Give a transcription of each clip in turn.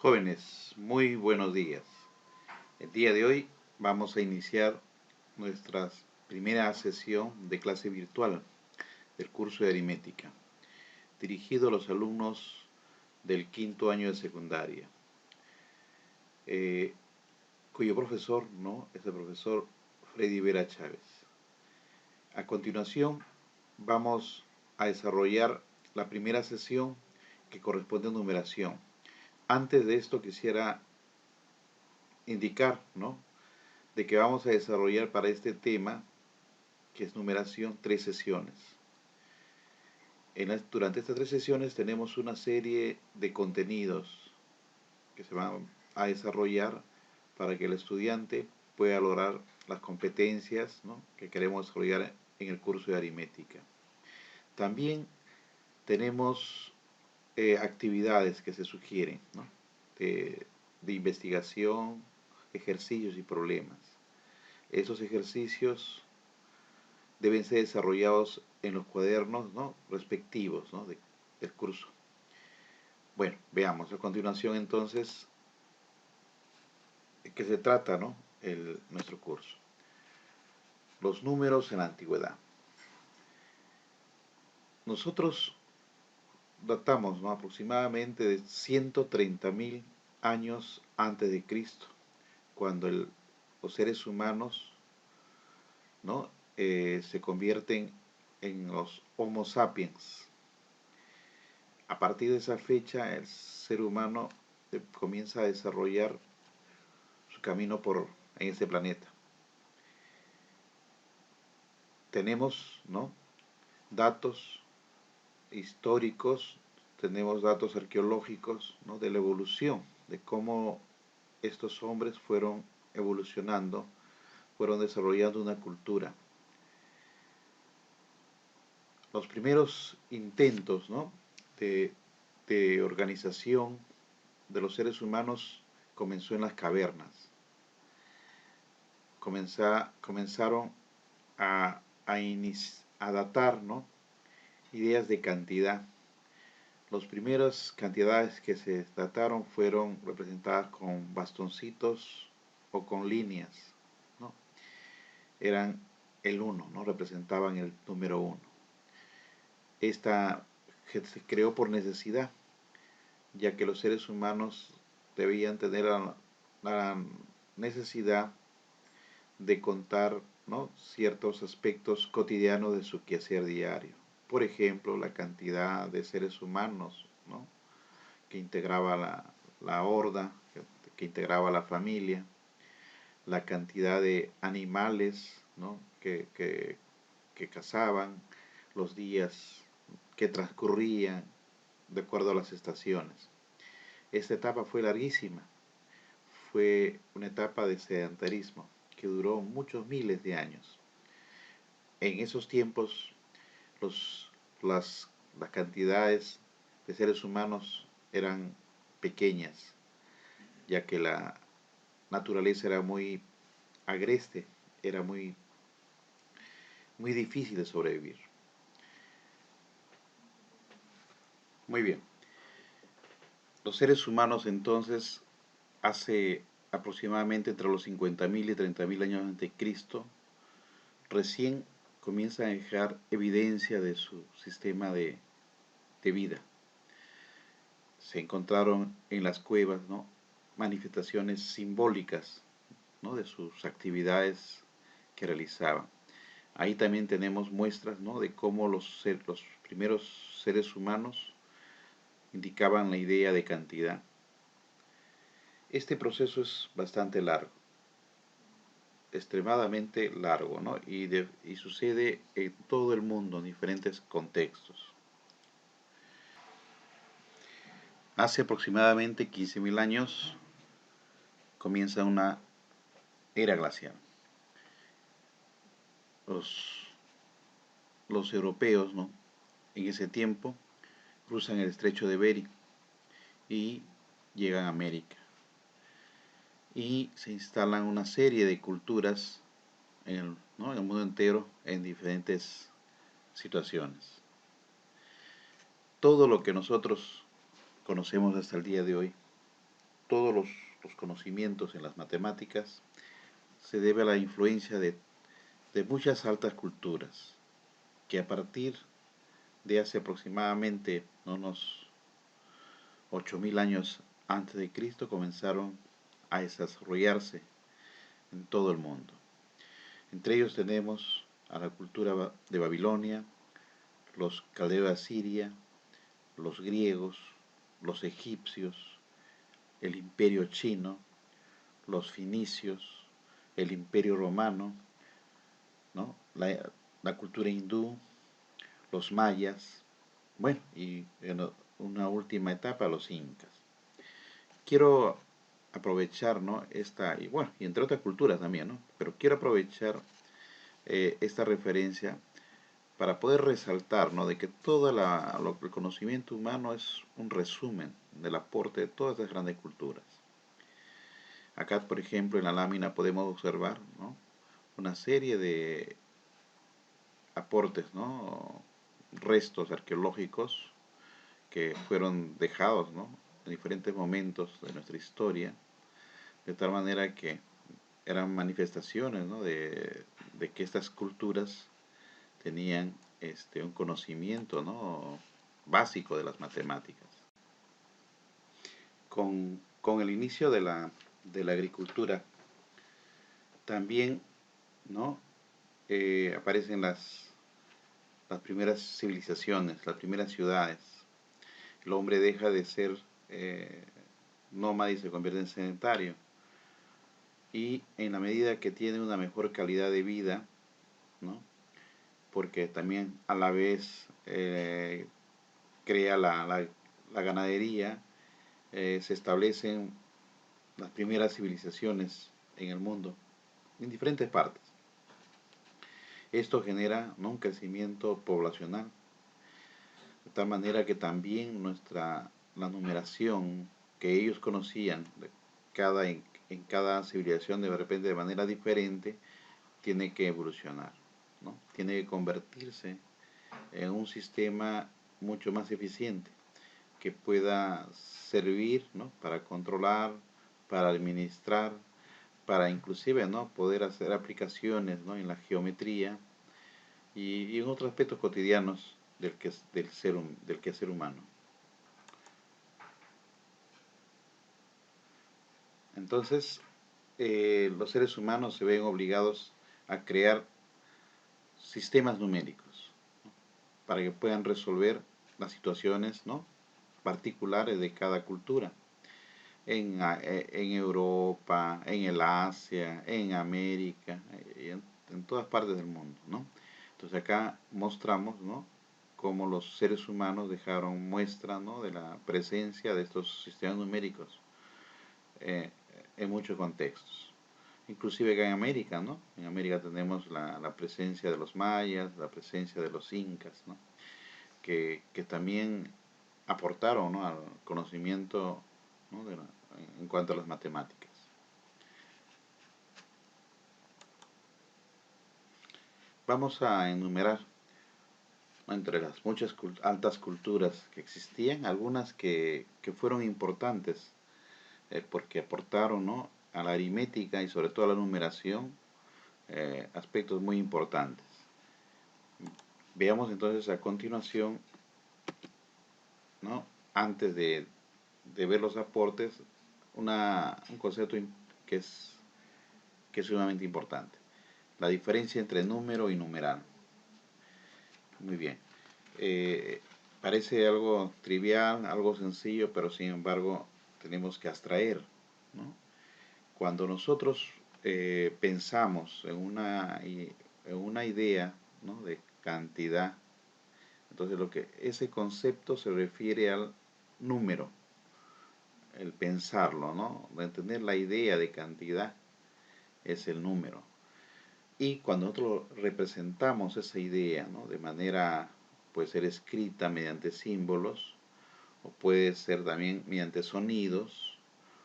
Jóvenes, muy buenos días. El día de hoy vamos a iniciar nuestra primera sesión de clase virtual del curso de aritmética, dirigido a los alumnos del quinto año de secundaria, cuyo profesor es el profesor Freddy Vera Chávez. A continuación vamos a desarrollar la primera sesión que corresponde a numeración. Antes de esto quisiera indicar, de que vamos a desarrollar para este tema, que es numeración, 3 sesiones. Durante estas 3 sesiones tenemos una serie de contenidos que se van a desarrollar para que el estudiante pueda lograr las competencias, que queremos desarrollar en el curso de aritmética. También tenemos actividades que se sugieren, de investigación, ejercicios y problemas. Esos ejercicios deben ser desarrollados en los cuadernos respectivos del curso. Bueno, veamos a continuación entonces de qué se trata nuestro curso. Los números en la antigüedad. Nosotros datamos aproximadamente de 130.000 años antes de Cristo, cuando los seres humanos se convierten en los Homo sapiens. A partir de esa fecha, el ser humano comienza a desarrollar su camino en este planeta. Tenemos datos históricos, tenemos datos arqueológicos de la evolución, de cómo estos hombres fueron evolucionando, fueron desarrollando una cultura. Los primeros intentos de organización de los seres humanos comenzó en las cavernas. Comenzaron a datar ideas de cantidad. Las primeras cantidades que se dataron fueron representadas con bastoncitos o con líneas. Eran el 1, representaban el número 1. Esta se creó por necesidad, ya que los seres humanos debían tener la necesidad de contar ciertos aspectos cotidianos de su quehacer diario. Por ejemplo, la cantidad de seres humanos que integraba la horda, que integraba la familia, la cantidad de animales que cazaban, los días que transcurrían de acuerdo a las estaciones. Esta etapa fue larguísima, fue una etapa de sedentarismo que duró muchos miles de años. En esos tiempos las cantidades de seres humanos eran pequeñas, ya que la naturaleza era muy agreste, era muy difícil de sobrevivir. Muy bien. Los seres humanos entonces, hace aproximadamente entre los 50.000 y 30.000 años antes de Cristo, recién comienzan a dejar evidencia de su sistema de vida. Se encontraron en las cuevas manifestaciones simbólicas de sus actividades que realizaban. Ahí también tenemos muestras de cómo los primeros seres humanos indicaban la idea de cantidad. Este proceso es bastante largo, extremadamente largo, y sucede en todo el mundo en diferentes contextos. Hace aproximadamente 15.000 años comienza una era glacial. Los europeos en ese tiempo cruzan el estrecho de Bering y llegan a América. Y se instalan una serie de culturas en el mundo entero en diferentes situaciones. Todo lo que nosotros conocemos hasta el día de hoy todos los conocimientos en las matemáticas se debe a la influencia de muchas altas culturas que a partir de hace aproximadamente unos 8000 años antes de Cristo comenzaron a desarrollarse en todo el mundo. Entre ellos tenemos a la cultura de Babilonia, los caldeos de Asiria, los griegos, los egipcios, el imperio chino, los finicios, el imperio romano, ¿no? la cultura hindú, los mayas, bueno, y en una última etapa los incas. Quiero aprovechar, ¿no? Y bueno, y entre otras culturas también, ¿no? Pero quiero aprovechar esta referencia para poder resaltar, ¿no? De que todo el conocimiento humano es un resumen del aporte de todas las grandes culturas. Acá, por ejemplo, en la lámina podemos observar, ¿no? Una serie de aportes, ¿no? Restos arqueológicos que fueron dejados, ¿no? En diferentes momentos de nuestra historia, de tal manera que eran manifestaciones, ¿no? de que estas culturas tenían un conocimiento, ¿no? básico de las matemáticas. Con el inicio de la agricultura, también, ¿no? Aparecen las primeras civilizaciones, las primeras ciudades. El hombre deja de ser nómada y se convierte en sedentario. Y en la medida que tiene una mejor calidad de vida, ¿no? Porque también a la vez crea la ganadería, se establecen las primeras civilizaciones en el mundo, en diferentes partes. Esto genera, ¿no? un crecimiento poblacional, de tal manera que también la numeración que ellos conocían en cada civilización de repente de manera diferente, tiene que evolucionar, ¿no? Tiene que convertirse en un sistema mucho más eficiente que pueda servir, ¿no? para controlar, para administrar, para inclusive, ¿no? poder hacer aplicaciones, ¿no? en la geometría y en otros aspectos cotidianos del quehacer humano. Entonces, los seres humanos se ven obligados a crear sistemas numéricos, ¿no? para que puedan resolver las situaciones, ¿no? particulares de cada cultura. En Europa, en el Asia, en América, en todas partes del mundo, ¿no? Entonces acá mostramos, ¿no? cómo los seres humanos dejaron muestra, ¿no? de la presencia de estos sistemas numéricos en muchos contextos. Inclusive acá en América, ¿no? En América tenemos la presencia de los mayas, la presencia de los incas, ¿no? que también aportaron, ¿no? al conocimiento, ¿no? en cuanto a las matemáticas. Vamos a enumerar entre las muchas altas culturas que existían, algunas que fueron importantes porque aportaron, ¿no? a la aritmética y sobre todo a la numeración aspectos muy importantes. Veamos entonces a continuación, ¿no? antes de ver los aportes, un concepto que es sumamente importante. La diferencia entre número y numeral. Muy bien. Parece algo trivial, algo sencillo, pero sin embargo tenemos que abstraer, ¿no? Cuando nosotros pensamos en una idea, ¿no? de cantidad, entonces ese concepto se refiere al número, el pensarlo, ¿no? de tener la idea de cantidad es el número. Y cuando nosotros representamos esa idea, ¿no? de manera, puede ser escrita mediante símbolos, o puede ser también mediante sonidos,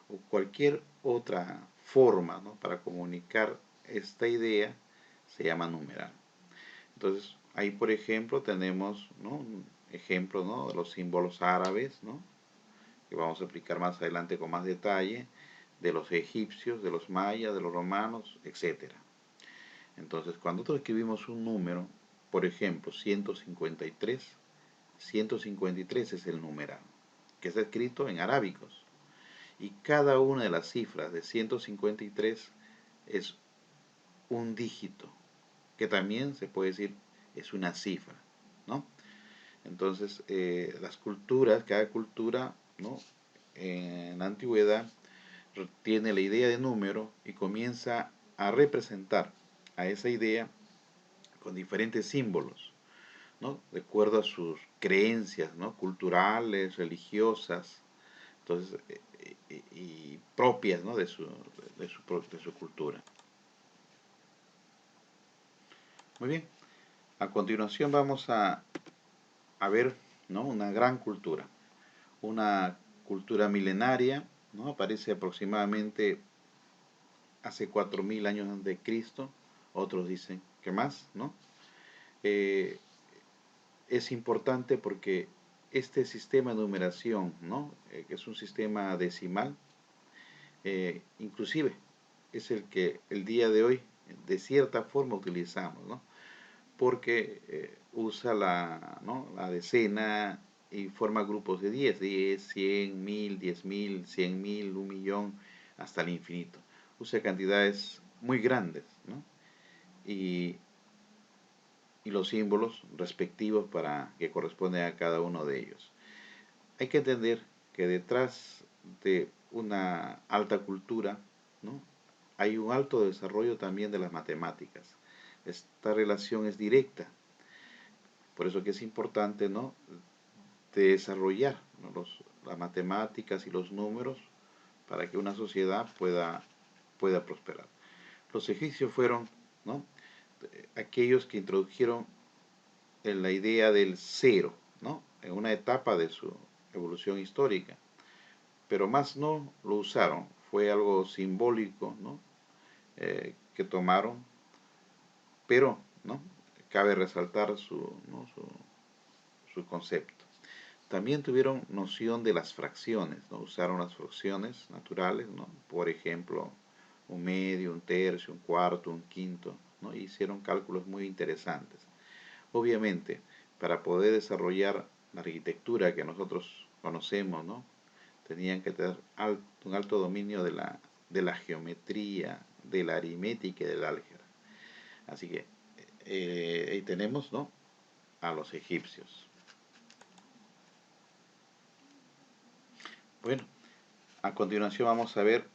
o cualquier otra forma, ¿no? para comunicar esta idea, se llama numeral. Entonces, ahí por ejemplo tenemos, ¿no? un ejemplo, ¿no? de los símbolos árabes, ¿no? que vamos a explicar más adelante con más detalle, de los egipcios, de los mayas, de los romanos, etc. Entonces, cuando nosotros escribimos un número, por ejemplo, 153, 153 es el numeral, que está escrito en arábicos. Y cada una de las cifras de 153 es un dígito, que también se puede decir es una cifra, ¿no? Entonces, las culturas, cada cultura, ¿no?, en la antigüedad tiene la idea de número y comienza a representar a esa idea con diferentes símbolos, ¿no?, de acuerdo a sus creencias, ¿no?, culturales, religiosas, entonces, y propias, ¿no?, de su cultura. Muy bien, a continuación vamos a ver, ¿no?, una gran cultura, una cultura milenaria, ¿no?, aparece aproximadamente hace 4000 años antes de Cristo, otros dicen que más, ¿no? Es importante porque este sistema de numeración, ¿no?, que es un sistema decimal, inclusive es el que el día de hoy de cierta forma utilizamos, ¿no?, porque usa ¿no?, la decena y forma grupos de 10, 10, 100, 1000, 10.000, 100.000, 1.000.000, hasta el infinito. Usa cantidades muy grandes, ¿no?, y los símbolos respectivos para que corresponden a cada uno de ellos. Hay que entender que detrás de una alta cultura, ¿no?, hay un alto desarrollo también de las matemáticas. Esta relación es directa, por eso que es importante, ¿no?, desarrollar, ¿no?, las matemáticas y los números para que una sociedad pueda prosperar. Los egipcios fueron, ¿no?, aquellos que introdujeron en la idea del cero, ¿no?, en una etapa de su evolución histórica, pero más no lo usaron, fue algo simbólico, ¿no?, que tomaron, pero, ¿no?, cabe resaltar ¿no?, su concepto. También tuvieron noción de las fracciones, ¿no?, usaron las fracciones naturales, ¿no?, por ejemplo, un medio, un tercio, un cuarto, un quinto, ¿no?, hicieron cálculos muy interesantes. Obviamente, para poder desarrollar la arquitectura que nosotros conocemos, ¿no?, tenían que tener un alto dominio de la geometría, de la aritmética y del álgebra. Así que ahí tenemos, ¿no?, a los egipcios. Bueno, a continuación vamos a ver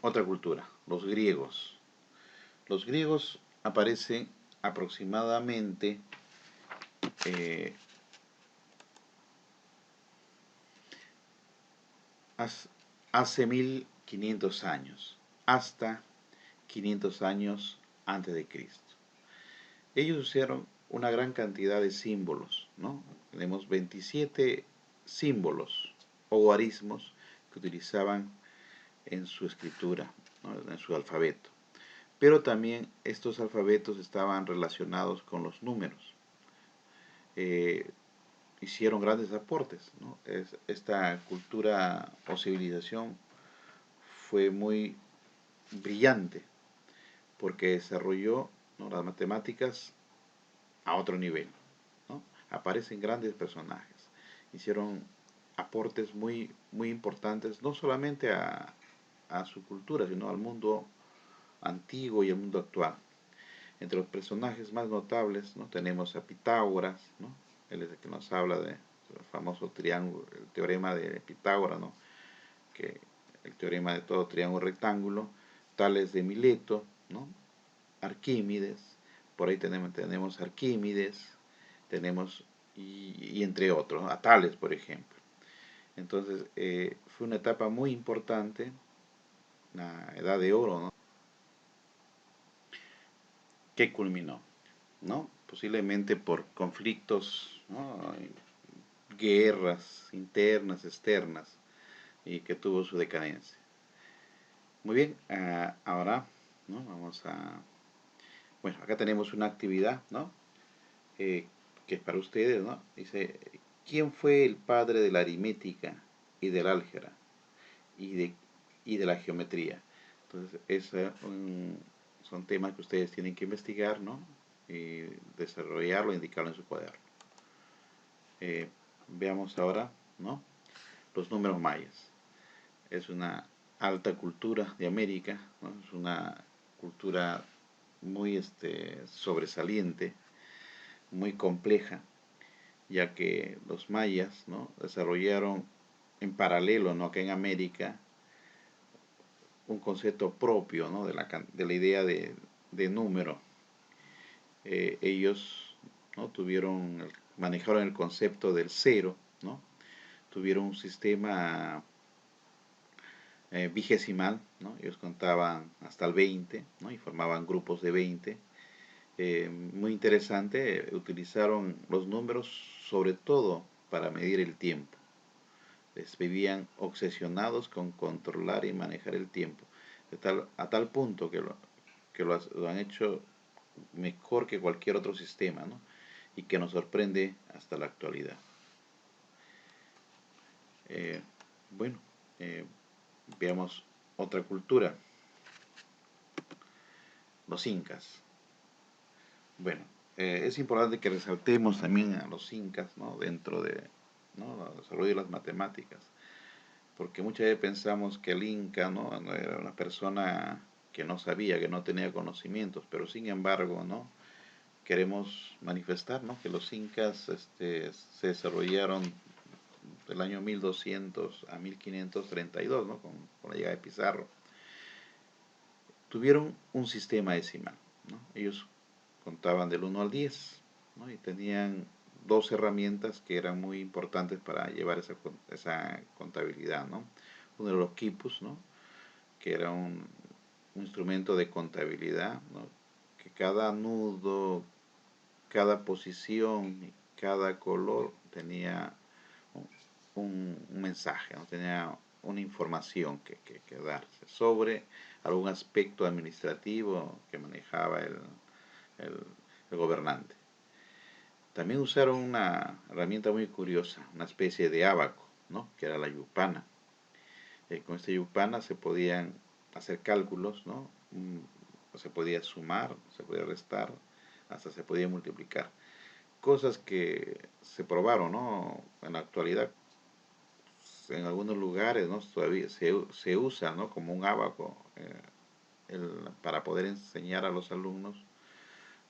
otra cultura, los griegos. Los griegos aparecen aproximadamente hace 1500 años, hasta 500 años antes de Cristo. Ellos usaron una gran cantidad de símbolos, ¿no? Tenemos 27 símbolos o guarismos que utilizaban en su escritura, ¿no?, en su alfabeto. Pero también estos alfabetos estaban relacionados con los números. Hicieron grandes aportes, ¿no? Esta cultura o civilización fue muy brillante porque desarrolló, ¿no?, las matemáticas a otro nivel, ¿no? Aparecen grandes personajes, hicieron aportes muy, muy importantes, no solamente a su cultura, sino al mundo antiguo y al mundo actual. Entre los personajes más notables, ¿no?, tenemos a Pitágoras, ¿no?, él es el que nos habla del famoso triángulo, el teorema de Pitágoras, ¿no?, que el teorema de todo triángulo rectángulo, Tales de Mileto, ¿no?, Arquímedes, por ahí tenemos Arquímedes, tenemos, y entre otros, ¿no?, a Tales, por ejemplo. Entonces, fue una etapa muy importante, la edad de oro, ¿no?, que culminó, ¿no?, posiblemente por conflictos, ¿no?, guerras internas, externas, y que tuvo su decadencia. Muy bien, ahora, ¿no?, vamos a... Bueno, acá tenemos una actividad, ¿no?, que es para ustedes, ¿no? Dice, ¿quién fue el padre de la aritmética y del álgebra y de la geometría. Entonces, son temas que ustedes tienen que investigar, ¿no? Y desarrollarlo, indicarlo en su cuaderno. Veamos ahora, ¿no? Los números mayas. Es una alta cultura de América, ¿no? Es una cultura muy sobresaliente, muy compleja, ya que los mayas, ¿no? desarrollaron en paralelo, ¿no? acá en América, un concepto propio, ¿no? de la idea de número. Ellos, ¿no? manejaron el concepto del cero, ¿no? Tuvieron un sistema vigesimal, ¿no? Ellos contaban hasta el 20, ¿no? y formaban grupos de 20. Muy interesante, utilizaron los números sobre todo para medir el tiempo. Vivían obsesionados con controlar y manejar el tiempo, a tal punto que lo han hecho mejor que cualquier otro sistema, ¿no? y que nos sorprende hasta la actualidad. Bueno, veamos otra cultura, los incas. Bueno, es importante que resaltemos también a los incas, ¿no? dentro de, ¿no? el desarrollo de las matemáticas, porque muchas veces pensamos que el inca, ¿no? era una persona que no sabía, que no tenía conocimientos, pero sin embargo, ¿no? queremos manifestar, ¿no? que los incas se desarrollaron del año 1200 a 1532, ¿no? con la llegada de Pizarro. Tuvieron un sistema decimal, ¿no? Ellos contaban del 1 al 10, ¿no? y tenían dos herramientas que eran muy importantes para llevar esa contabilidad, ¿no? Uno de los quipus, ¿no? que era un instrumento de contabilidad, ¿no? que cada nudo, cada posición, cada color tenía un mensaje, ¿no? tenía una información que darse sobre algún aspecto administrativo que manejaba el, el gobernante. También usaron una herramienta muy curiosa, una especie de ábaco, ¿no? que era la yupana. Con esta yupana se podían hacer cálculos, ¿no? Se podía sumar, se podía restar, hasta se podía multiplicar. Cosas que se probaron, ¿no? En la actualidad, en algunos lugares, ¿no? todavía se usa, ¿no? como un ábaco para poder enseñar a los alumnos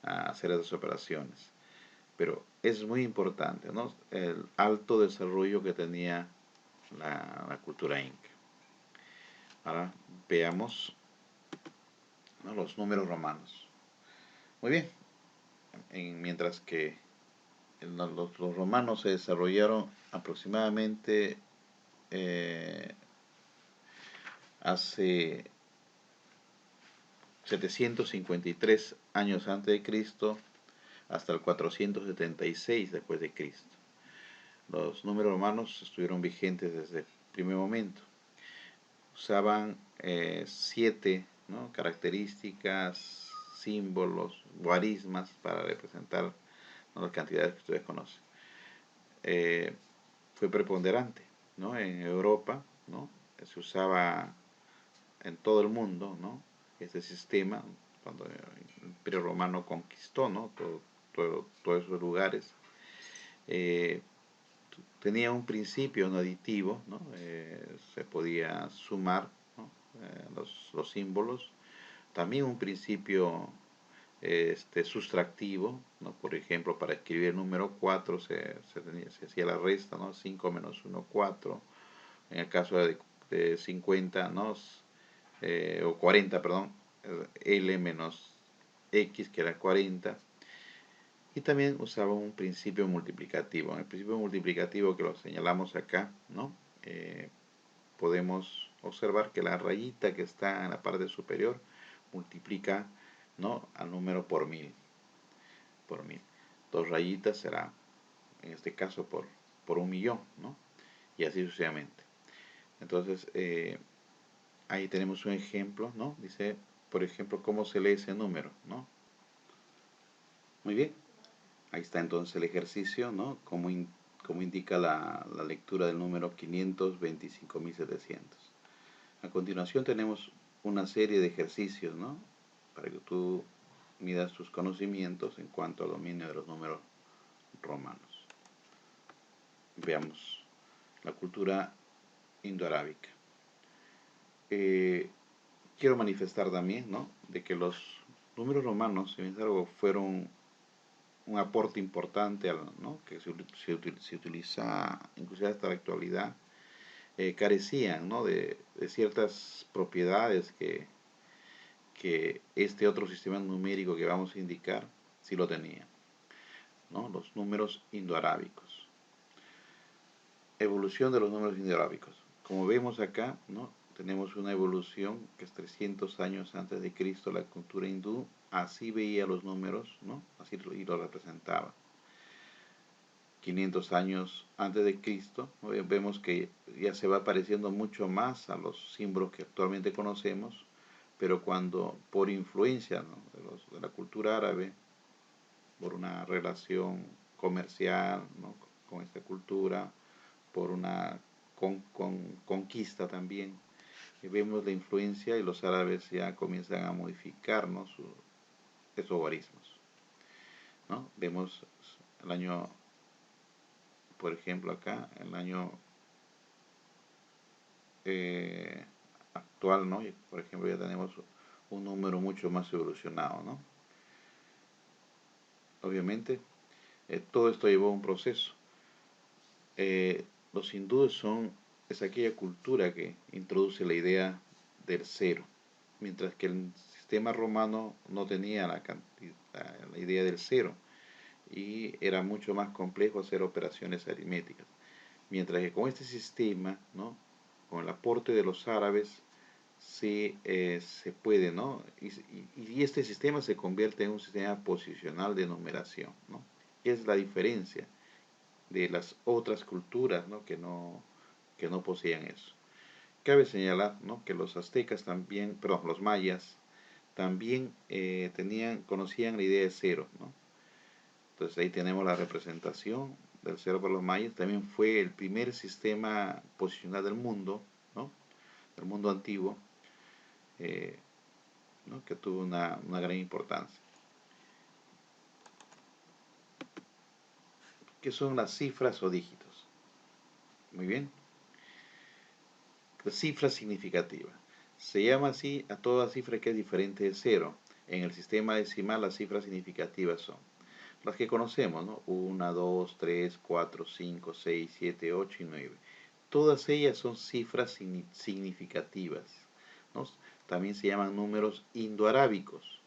a hacer esas operaciones. Pero es muy importante, ¿no? el alto desarrollo que tenía la cultura inca. Ahora veamos, ¿no? los números romanos. Muy bien, mientras que los romanos se desarrollaron aproximadamente hace 753 años antes de Cristo hasta el 476 después de Cristo. Los números romanos estuvieron vigentes desde el primer momento. Usaban 7, ¿no? características, símbolos, guarismas para representar, ¿no? las cantidades que ustedes conocen. Fue preponderante, ¿no? En Europa, ¿no? se usaba en todo el mundo, ¿no? este sistema cuando el Imperio Romano conquistó, ¿no? todos esos lugares. Tenía un principio no aditivo, ¿no? Se podía sumar, ¿no? los símbolos. También un principio sustractivo, ¿no? Por ejemplo, para escribir el número 4 se hacía la resta, ¿no? 5 menos 1, 4. En el caso de 50, ¿no? O 40, perdón, L menos X, que era 40. Y también usaba un principio multiplicativo. En el principio multiplicativo que lo señalamos acá, ¿no? Podemos observar que la rayita que está en la parte superior multiplica, ¿no? al número por 1000. Por 1000. Dos rayitas será, en este caso, por 1.000.000, ¿no? Y así sucesivamente. Entonces, ahí tenemos un ejemplo, ¿no? Dice, por ejemplo, cómo se lee ese número, ¿no? Muy bien. Ahí está entonces el ejercicio, ¿no? como indica la lectura del número 525.700. A continuación tenemos una serie de ejercicios, ¿no? Para que tú midas tus conocimientos en cuanto al dominio de los números romanos. Veamos la cultura indoarábica. Quiero manifestar también, ¿no?, de que los números romanos, sin embargo, fueron un aporte importante, ¿no?, que se utiliza inclusive hasta la actualidad. Carecían, ¿no?, de ciertas propiedades que este otro sistema numérico que vamos a indicar sí lo tenía, ¿no? Los números indoarábicos. Evolución de los números indoarábicos. Como vemos acá, ¿no?, tenemos una evolución que es 300 años antes de Cristo. La cultura hindú así veía los números, ¿no?, así lo representaba. 500 años antes de Cristo, ¿no?, vemos que ya se va pareciendo mucho más a los símbolos que actualmente conocemos, pero cuando por influencia, ¿no?, de la cultura árabe, por una relación comercial, ¿no?, con esta cultura, por una conquista también, y vemos la influencia y los árabes ya comienzan a modificar, ¿no?, esos guarismos, ¿no? Vemos el año, por ejemplo acá, el año actual, ¿no? Por ejemplo, ya tenemos un número mucho más evolucionado, ¿no? Obviamente, todo esto llevó a un proceso. Los hindúes es aquella cultura que introduce la idea del cero, mientras que el sistema romano no tenía la idea del cero y era mucho más complejo hacer operaciones aritméticas. Mientras que con este sistema, ¿no?, con el aporte de los árabes, sí se puede, ¿no? Y este sistema se convierte en un sistema posicional de numeración, ¿no? Es la diferencia de las otras culturas, ¿no?, que no poseían eso. Cabe señalar, ¿no?, que los aztecas también, perdón, los mayas también conocían la idea de cero, ¿no? Entonces ahí tenemos la representación del cero por los mayas. También fue el primer sistema posicional del mundo, ¿no?, del mundo antiguo, ¿no?, que tuvo una gran importancia. ¿Qué son las cifras o dígitos? Muy bien. La cifra significativa. Se llama así a toda cifra que es diferente de cero. En el sistema decimal las cifras significativas son las que conocemos, ¿no? 1, 2, 3, 4, 5, 6, 7, 8 y 9. Todas ellas son cifras significativas, ¿no? También se llaman números indoarábicos.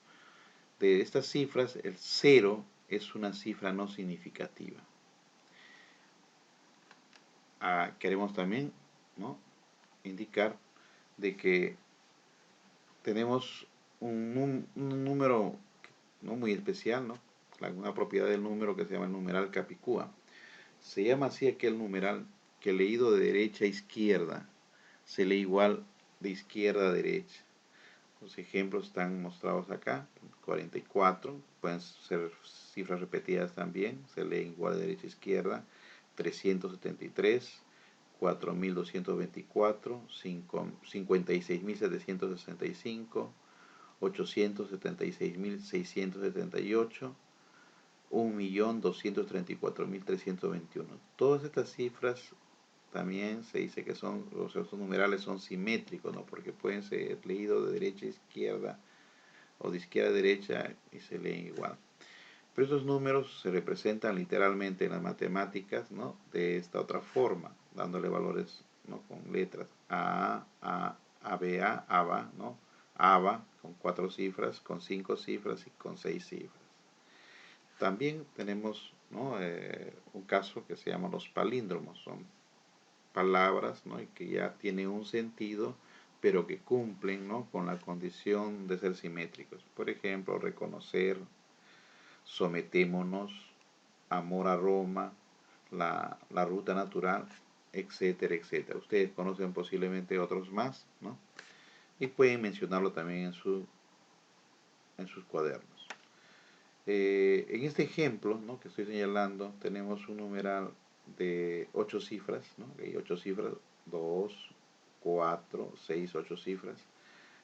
De estas cifras, el 0 es una cifra no significativa. Queremos también, ¿no?, indicar de que tenemos un número no muy especial, ¿no?, una propiedad del número que se llama el numeral Capicúa. Se llama así aquel numeral que leído de derecha a izquierda se lee igual de izquierda a derecha. Los ejemplos están mostrados acá. 44, pueden ser cifras repetidas también, se lee igual de derecha a izquierda. 373, 4.224, 56.765, 876.678, 1.234.321. Todas estas cifras también se dice que esos numerales son simétricos, ¿no?, porque pueden ser leídos de derecha a izquierda o de izquierda a derecha y se leen igual. Pero estos números se representan literalmente en las matemáticas, ¿no?, de esta otra forma, dándole valores, ¿no?, con letras A, ABA, ABA, ¿no?, ABA con 4 cifras, con 5 cifras y con 6 cifras. También tenemos, ¿no?, un caso que se llama los palíndromos. Son palabras, ¿no?, y que ya tienen un sentido, pero que cumplen, ¿no?, con la condición de ser simétricos. Por ejemplo, reconocer, sometémonos, amor a Roma, la ruta natural, etcétera, etcétera. Ustedes conocen posiblemente otros más, ¿no?, y pueden mencionarlo también en sus cuadernos. En este ejemplo, ¿no?, que estoy señalando, tenemos un numeral de 8 cifras, ¿no? Hay 8 cifras, 2, 4, 6, 8 cifras.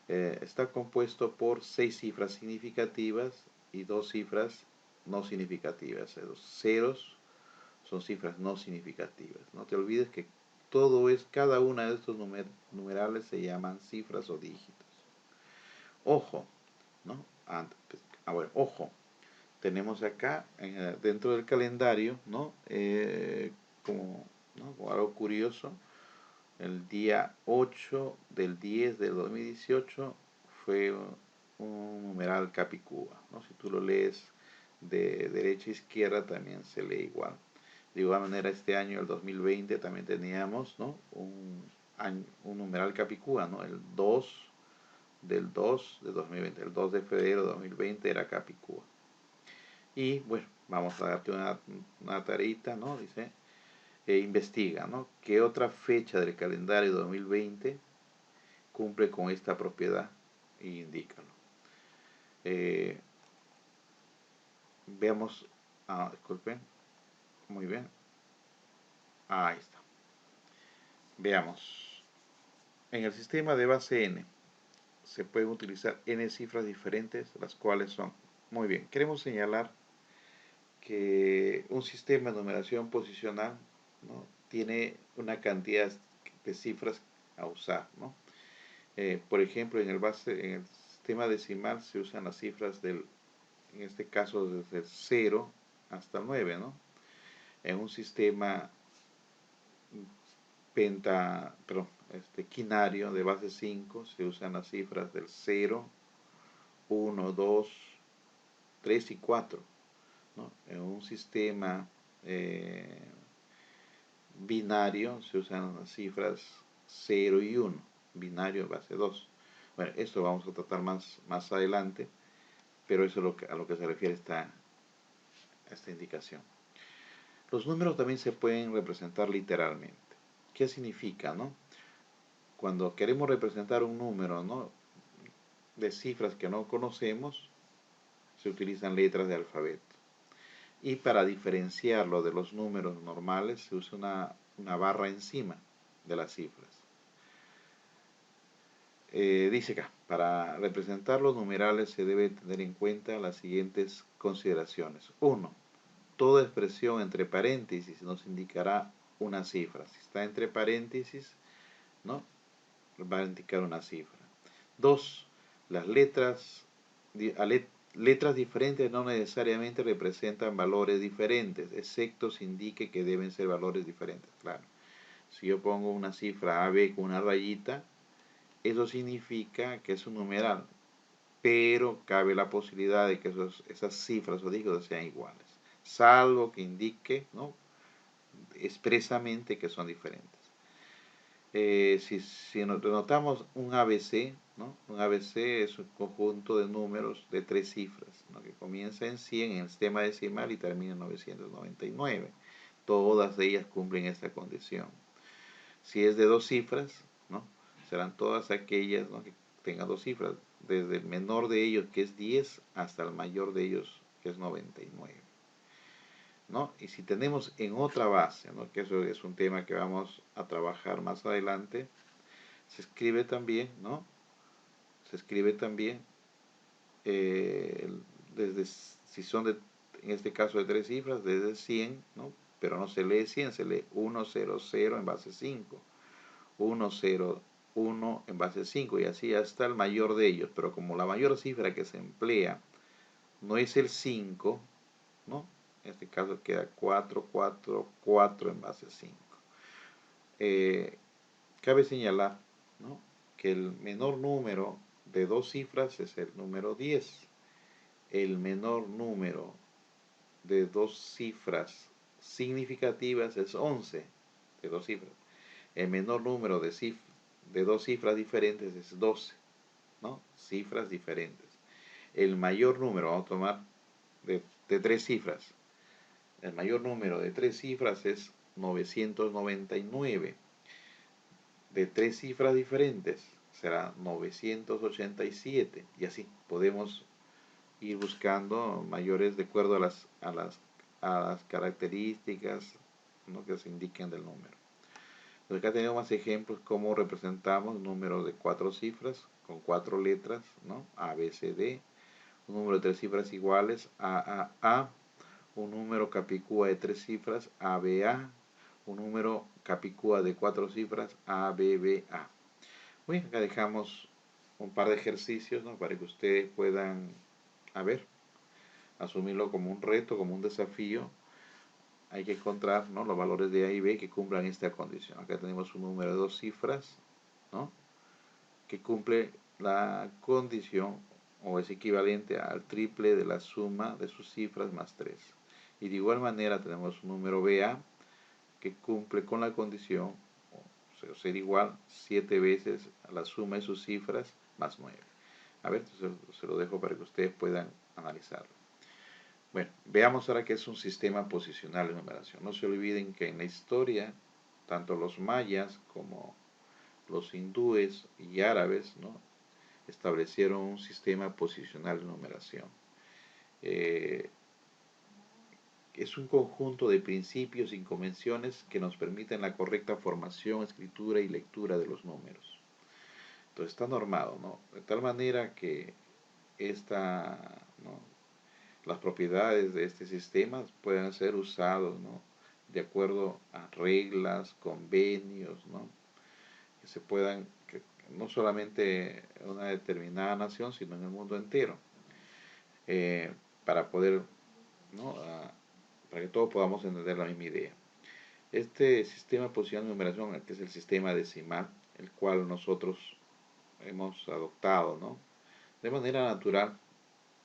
Está compuesto por 6 cifras significativas y 2 cifras no significativas. Los ceros son cifras no significativas. No te olvides que cada una de estos numerales se llaman cifras o dígitos. Ojo, ¿no? Bueno, ojo, tenemos acá dentro del calendario, ¿no? Como algo curioso, el día 8 del 10 del 2018 fue un numeral Capicúa, ¿no? Si tú lo lees de derecha a izquierda también se lee igual. De igual manera, este año, el 2020, también teníamos, ¿no? un numeral Capicúa, ¿no? El 2 del 2 de 2020, el 2 de febrero de 2020 era Capicúa. Y bueno, vamos a darte una tareita, ¿no? Dice, investiga, ¿no? ¿Qué otra fecha del calendario 2020 cumple con esta propiedad? Y indícalo. Veamos, disculpen, muy bien. Ahí está. Veamos. En el sistema de base n se pueden utilizar n cifras diferentes, las cuales son, muy bien, queremos señalar que un sistema de numeración posicional, ¿no? Tiene una cantidad de cifras a usar, ¿no? Por ejemplo, en el sistema decimal se usan las cifras en este caso desde el 0 hasta el 9, ¿no? En un sistema quinario de base 5 se usan las cifras del 0, 1, 2, 3 y 4, ¿no? En un sistema binario se usan las cifras 0 y 1, binario en base 2. Bueno, esto vamos a tratar más adelante, pero eso es a lo que se refiere esta indicación. Los números también se pueden representar literalmente. ¿Qué significa, no? Cuando queremos representar un número, ¿no?, de cifras que no conocemos, se utilizan letras de alfabeto. Y para diferenciarlo de los números normales se usa una barra encima de las cifras. Dice acá, para representar los numerales se debe tener en cuenta las siguientes consideraciones. 1. Toda expresión entre paréntesis nos indicará una cifra. Si está entre paréntesis, ¿no?, va a indicar una cifra. 2. Las letras diferentes no necesariamente representan valores diferentes, excepto si indique que deben ser valores diferentes. Claro, si yo pongo una cifra AB con una rayita, eso significa que es un numeral, pero cabe la posibilidad de que esas cifras o dígitos sean iguales, salvo que indique, ¿no?, expresamente que son diferentes. Si notamos un ABC, ¿no? Un ABC es un conjunto de números de 3 cifras, ¿no?, que comienza en 100 en el sistema decimal y termina en 999. Todas ellas cumplen esta condición. Si es de 2 cifras, ¿no?, serán todas aquellas, ¿no?, que tengan 2 cifras, desde el menor de ellos, que es 10, hasta el mayor de ellos, que es 99. ¿No? Y si tenemos en otra base, ¿no?, que eso es un tema que vamos a trabajar más adelante, se escribe también, ¿no? Se escribe también si son en este caso de 3 cifras, desde 100, ¿no? Pero no se lee 100, se lee 100 en base 5, 101 en base 5 y así hasta el mayor de ellos. Pero como la mayor cifra que se emplea no es el 5, ¿no?, en este caso queda 444 en base 5. Cabe señalar, ¿no?, que el menor número de 2 cifras es el número 10. El menor número de 2 cifras significativas es 11, de 2 cifras. El menor número de 2 cifras diferentes es 12, ¿no? Cifras diferentes. El mayor número, vamos a tomar de 3 cifras. El mayor número de 3 cifras es 999. De 3 cifras diferentes será 987. Y así podemos ir buscando mayores de acuerdo a las características ¿no?, que se indiquen del número. Entonces acá tenemos más ejemplos cómo representamos números de 4 cifras con 4 letras, ¿no? A, B, C, D. Un número de 3 cifras iguales, A. Un número capicúa de 3 cifras, A, B, A. Un número capicúa de 4 cifras, A, B, B, A. Bueno, acá dejamos un par de ejercicios, ¿no?, para que ustedes puedan, a ver, asumirlo como un reto, como un desafío. Hay que encontrar, ¿no?, los valores de A y B que cumplan esta condición. Acá tenemos un número de 2 cifras, ¿no?, que cumple la condición o es equivalente al triple de la suma de sus cifras más 3. Y de igual manera tenemos un número BA que cumple con la condición, o sea, ser igual 7 veces a la suma de sus cifras más 9. A ver, se lo dejo para que ustedes puedan analizarlo. Bueno, veamos ahora qué es un sistema posicional de numeración. No se olviden que en la historia, tanto los mayas como los hindúes y árabes, ¿no?, establecieron un sistema posicional de numeración. Es un conjunto de principios y convenciones que nos permiten la correcta formación, escritura y lectura de los números. Entonces está normado, ¿no?, de tal manera que ¿no?, las propiedades de este sistema pueden ser usados, ¿no?, de acuerdo a reglas, convenios, ¿no?, que se puedan, que no solamente en una determinada nación, sino en el mundo entero, para poder, ¿no?, para que todos podamos entender la misma idea. Este sistema posicional de numeración, que es el sistema decimal, el cual nosotros hemos adoptado, ¿no?, de manera natural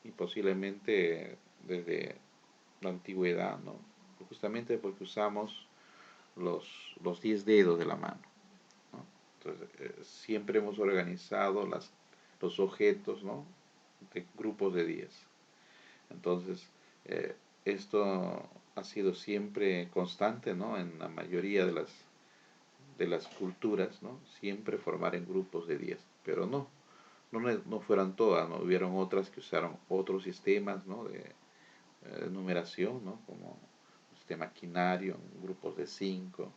y posiblemente desde la antigüedad, ¿no?, justamente porque usamos los 10 dedos de la mano, ¿no? Entonces, siempre hemos organizado los objetos, ¿no?, de grupos de 10. Entonces, esto ha sido siempre constante, ¿no?, en la mayoría de las culturas, ¿no?, siempre formar en grupos de 10, pero no fueran todas, ¿no?, hubieron otras que usaron otros sistemas, ¿no?, de numeración, ¿no?, como un sistema quinario en grupos de 5,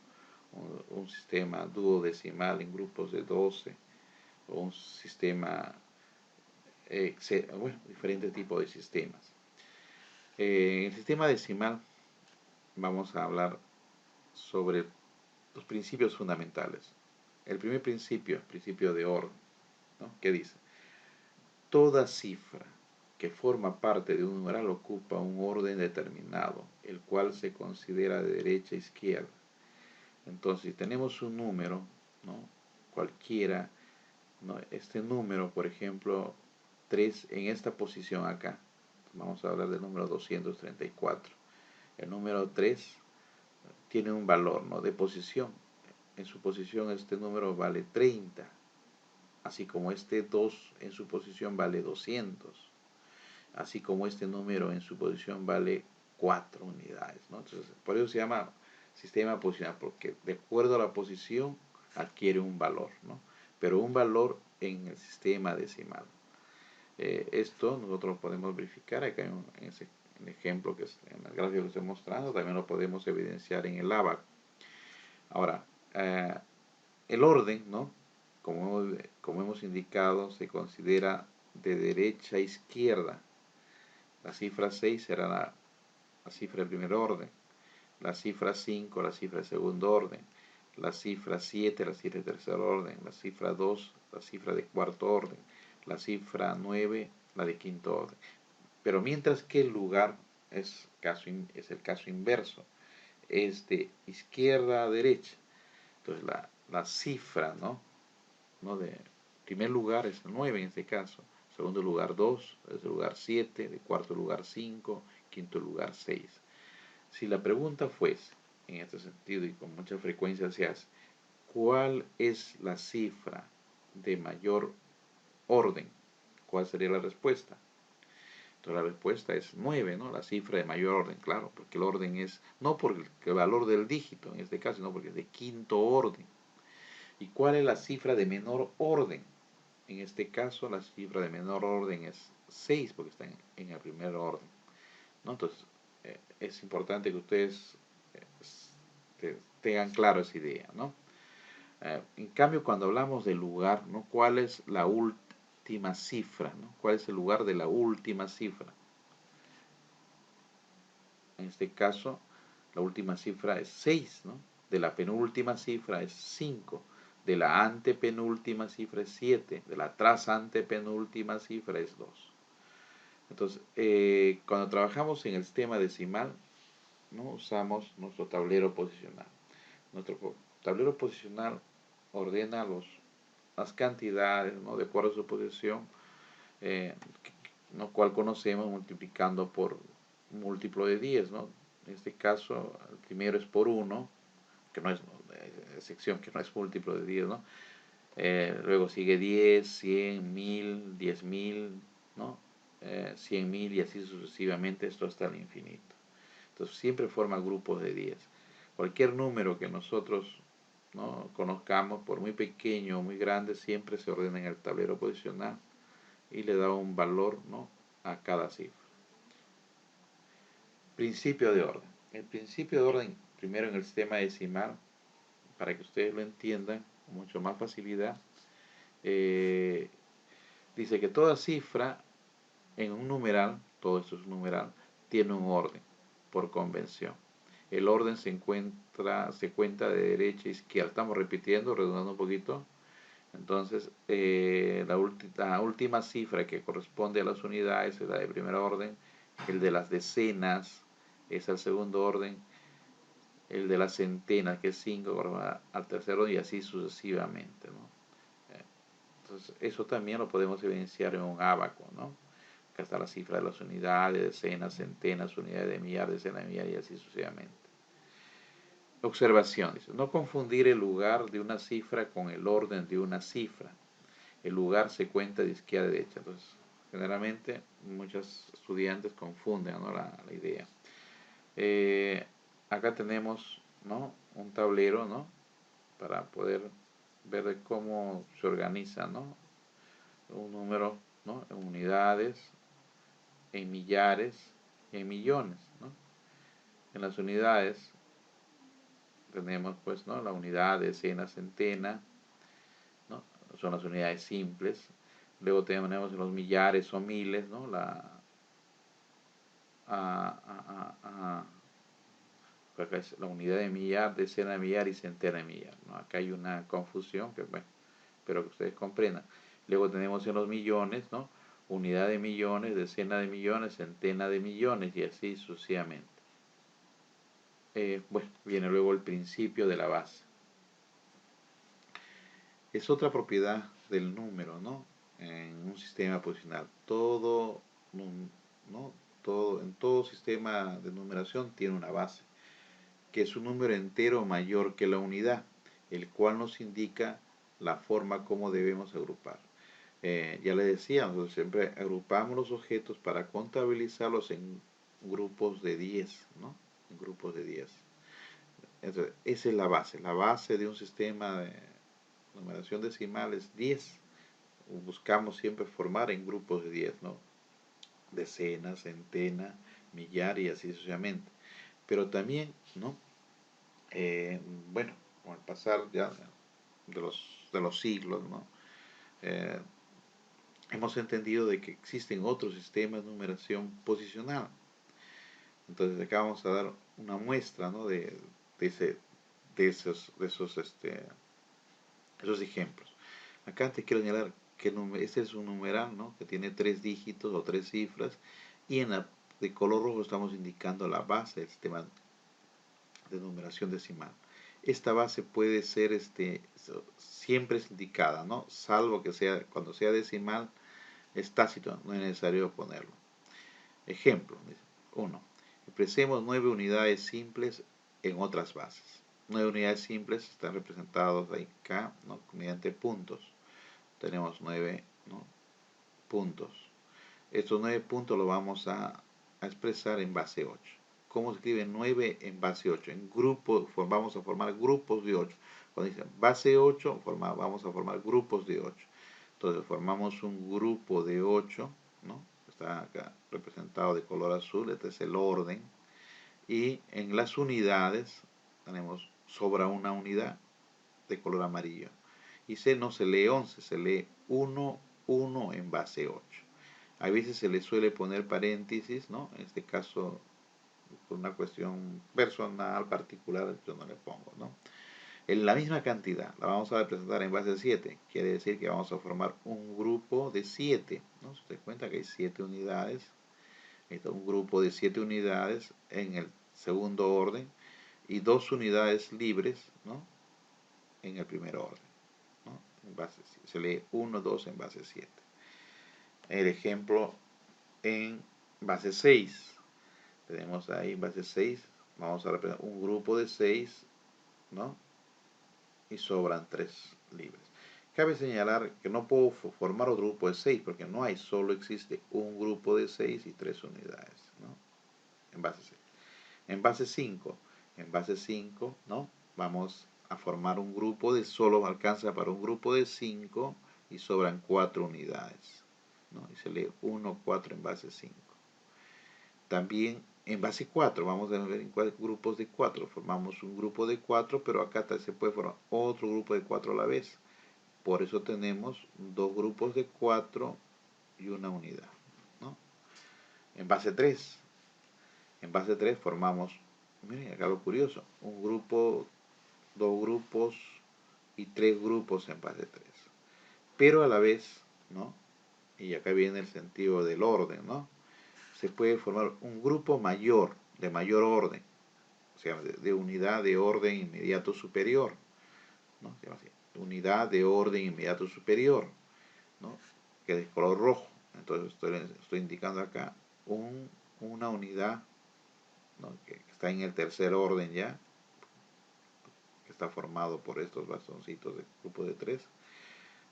un sistema duodecimal en grupos de 12, o un sistema, bueno, diferentes tipos de sistemas. En el sistema decimal vamos a hablar sobre los principios fundamentales. El primer principio, el principio de orden, ¿no?, que dice: toda cifra que forma parte de un numeral ocupa un orden determinado, el cual se considera de derecha a izquierda. Entonces, si tenemos un número, ¿no?, cualquiera, ¿no?, este número, por ejemplo, 3 en esta posición acá, vamos a hablar del número 234. El número 3 tiene un valor, ¿no?, de posición. En su posición este número vale 30, así como este 2 en su posición vale 200, así como este número en su posición vale 4 unidades, ¿no? Entonces, por eso se llama sistema posicional, porque de acuerdo a la posición adquiere un valor, ¿no?, pero un valor en el sistema decimal. Esto nosotros podemos verificar acá en el ejemplo que es en el gráfico que estoy mostrando, también lo podemos evidenciar en el ábaco. Ahora, el orden, ¿no?, como hemos indicado, se considera de derecha a izquierda. La cifra 6 será la cifra de primer orden, la cifra 5 la cifra de segundo orden, la cifra 7 la cifra de tercer orden, la cifra 2 la cifra de cuarto orden, la cifra 9 la de quinto orden. Pero mientras que el lugar es el caso inverso, es de izquierda a derecha. Entonces la cifra, ¿no?, de primer lugar es 9 en este caso, segundo lugar 2, tercer lugar 7, de cuarto lugar 5, quinto lugar 6. Si la pregunta fuese, en este sentido y con mucha frecuencia se hace, ¿cuál es la cifra de mayor orden? ¿Cuál sería la respuesta? Entonces la respuesta es 9, ¿no?, la cifra de mayor orden, claro, porque el orden es, no por el valor del dígito en este caso, sino porque es de quinto orden. ¿Y cuál es la cifra de menor orden? En este caso la cifra de menor orden es 6, porque está en el primer orden, ¿no? Entonces es importante que ustedes tengan claro esa idea, ¿no? En cambio, cuando hablamos de lugar, ¿no? ¿Cuál es la última cifra, ¿no? ¿Cuál es el lugar de la última cifra? En este caso, la última cifra es 6, ¿no? De la penúltima cifra es 5. De la antepenúltima cifra es 7. De la tras antepenúltima cifra es 2. Entonces, cuando trabajamos en el sistema decimal, ¿no? Usamos nuestro tablero posicional. Nuestro tablero posicional ordena las cantidades, ¿no? De acuerdo a su posición, ¿no? Cual conocemos multiplicando por múltiplo de 10, ¿no? En este caso, el primero es por 1, que no es, sección que no es múltiplo de 10, ¿no? Luego sigue 10, 100, 1000, 10.000, ¿no? 100.000 y así sucesivamente, esto hasta el infinito. Entonces siempre forma grupos de 10. Cualquier número que nosotros, ¿no? conozcamos, por muy pequeño o muy grande, siempre se ordena en el tablero posicional y le da un valor, ¿no? a cada cifra. Principio de orden. El principio de orden, primero en el sistema decimal, para que ustedes lo entiendan con mucho más facilidad, dice que toda cifra en un numeral, todo esto es un numeral, tiene un orden por convención. El orden se cuenta de derecha a izquierda. Estamos repitiendo, redundando un poquito. Entonces, la última cifra que corresponde a las unidades es la de primer orden. El de las decenas es el segundo orden. El de las centenas, que es 5, al tercer orden y así sucesivamente, ¿no? Entonces, eso también lo podemos evidenciar en un ábaco, ¿no? Acá está la cifra de las unidades, decenas, centenas, unidades de millar, decenas de millar y así sucesivamente. Observación, dice, no confundir el lugar de una cifra con el orden de una cifra. El lugar se cuenta de izquierda a derecha. Entonces, generalmente, muchos estudiantes confunden, ¿no? la idea. Acá tenemos, ¿no? un tablero, ¿no? para poder ver de cómo se organiza, ¿no? un número, ¿no? en unidades, en millares y en millones, ¿no? En las unidades tenemos pues, ¿no? la unidad, decena, centena, ¿no? son las unidades simples. Luego tenemos en los millares o miles, ¿no? Acá es la unidad de millar, decena de millar y centena de millar, ¿no? Acá hay una confusión que, bueno, espero que ustedes comprendan. Luego tenemos en los millones, ¿no? unidad de millones, decena de millones, centena de millones y así sucesivamente. Bueno, viene luego el principio de la base. Es otra propiedad del número, ¿no? En un sistema posicional. ¿no? En todo sistema de numeración tiene una base, que es un número entero mayor que la unidad, el cual nos indica la forma como debemos agrupar. Ya les decía, nosotros siempre agrupamos los objetos para contabilizarlos en grupos de 10, ¿no? En grupos de 10. Entonces, esa es la base. La base de un sistema de numeración decimal es 10. Buscamos siempre formar en grupos de 10, ¿no? Decena, centena, millar y así sucesivamente. Pero también, ¿no? Bueno, con el pasar ya de los siglos, ¿no? Eh, hemos entendido de que existen otros sistemas de numeración posicional. Entonces acá vamos a dar una muestra, ¿no? de esos ejemplos. Acá te quiero señalar que este es un numeral, ¿no? que tiene 3 dígitos o 3 cifras y de color rojo estamos indicando la base del sistema de numeración decimal. Esta base puede ser siempre es indicada, ¿no? salvo que sea cuando sea decimal es tácito, no es necesario ponerlo. Ejemplo, 1. Expresemos 9 unidades simples en otras bases. 9 unidades simples están representadas acá, ¿no? mediante puntos. Tenemos 9, ¿no? puntos. Estos 9 puntos los vamos a expresar en base 8. ¿Cómo se escribe 9 en base 8? En grupos, vamos a formar grupos de 8. Cuando dicen base 8, vamos a formar grupos de 8. Entonces formamos un grupo de 8, ¿no? Está acá representado de color azul, este es el orden. Y en las unidades tenemos sobra una unidad de color amarillo. Y C no se lee 11, se lee 1, 1 en base 8. A veces se le suele poner paréntesis, ¿no? En este caso, por una cuestión personal, particular, yo no le pongo, ¿no? En la misma cantidad, la vamos a representar en base 7. Quiere decir que vamos a formar un grupo de 7, ¿no? Se da cuenta que hay 7 unidades. Un grupo de 7 unidades en el segundo orden y 2 unidades libres, ¿no? En el primer orden, ¿no? En base, se lee 1, 2 en base 7. El ejemplo en base 6. Tenemos ahí en base 6, vamos a representar un grupo de 6, ¿no? Y sobran 3 libres. Cabe señalar que no puedo formar otro grupo de 6 porque no hay, solo existe un grupo de 6 y 3 unidades, ¿no? En base 6. En base 5, ¿no? Vamos a formar un grupo de, solo alcanza para un grupo de 5 y sobran 4 unidades, ¿no? Y se lee 1, 4 en base 5. También en base 4, vamos a ver en grupos de 4, formamos un grupo de 4, pero acá se puede formar otro grupo de 4 a la vez. Por eso tenemos dos grupos de 4 y una unidad, ¿no? En base 3, formamos, miren acá lo curioso, un grupo, dos grupos y 3 grupos en base 3. Pero a la vez, ¿no? Y acá viene el sentido del orden, ¿no? Se puede formar un grupo mayor, de mayor orden, o sea, de unidad de orden inmediato superior, ¿no? Se llama así, unidad de orden inmediato superior, ¿no? Que es de color rojo. Entonces estoy indicando acá una unidad, ¿no? Que está en el tercer orden ya, que está formado por estos bastoncitos de grupo de 3.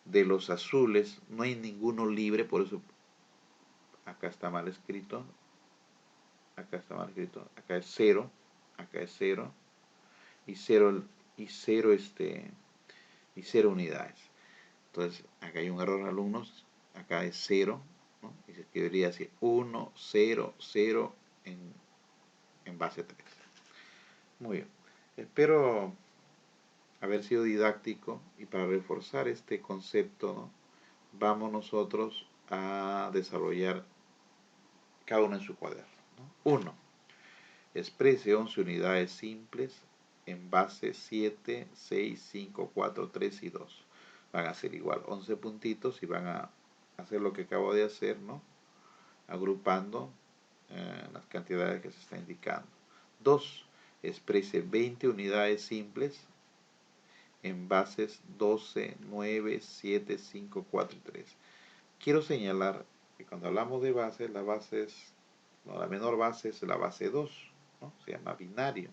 De los azules no hay ninguno libre, por eso acá está mal escrito, acá está mal escrito, acá es 0, y 0 y 0 y 0 unidades. Entonces acá hay un error, alumnos, acá es 0, ¿no? Y se escribiría así 1, 0, 0 en base 3. Muy bien, espero haber sido didáctico, y para reforzar este concepto, ¿no? Vamos nosotros a desarrollar cada uno en su cuaderno, ¿no? 1. Exprese 11 unidades simples en base 7, 6, 5, 4, 3 y 2. Van a ser igual 11 puntitos y van a hacer lo que acabo de hacer, ¿no? Agrupando las cantidades que se está indicando. 2. Exprese 20 unidades simples en bases 12, 9, 7, 5, 4 y 3. Quiero señalar que cuando hablamos de bases, la menor base es la base 2, ¿no? Se llama binario.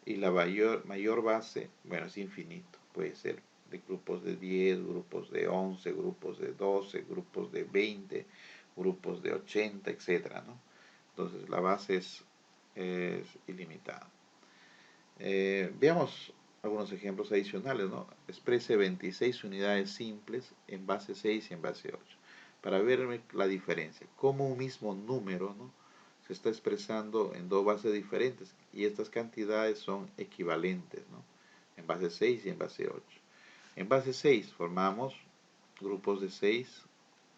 Y la mayor base, bueno, es infinito. Puede ser de grupos de 10, grupos de 11, grupos de 12, grupos de 20, grupos de 80, etc., ¿no? Entonces la base es ilimitada. Veamos algunos ejemplos adicionales, ¿no? Exprese 26 unidades simples en base 6 y en base 8. Para ver la diferencia, cómo un mismo número, ¿no? Se está expresando en dos bases diferentes y estas cantidades son equivalentes, ¿no? En base 6 y en base 8. En base 6 formamos grupos de 6,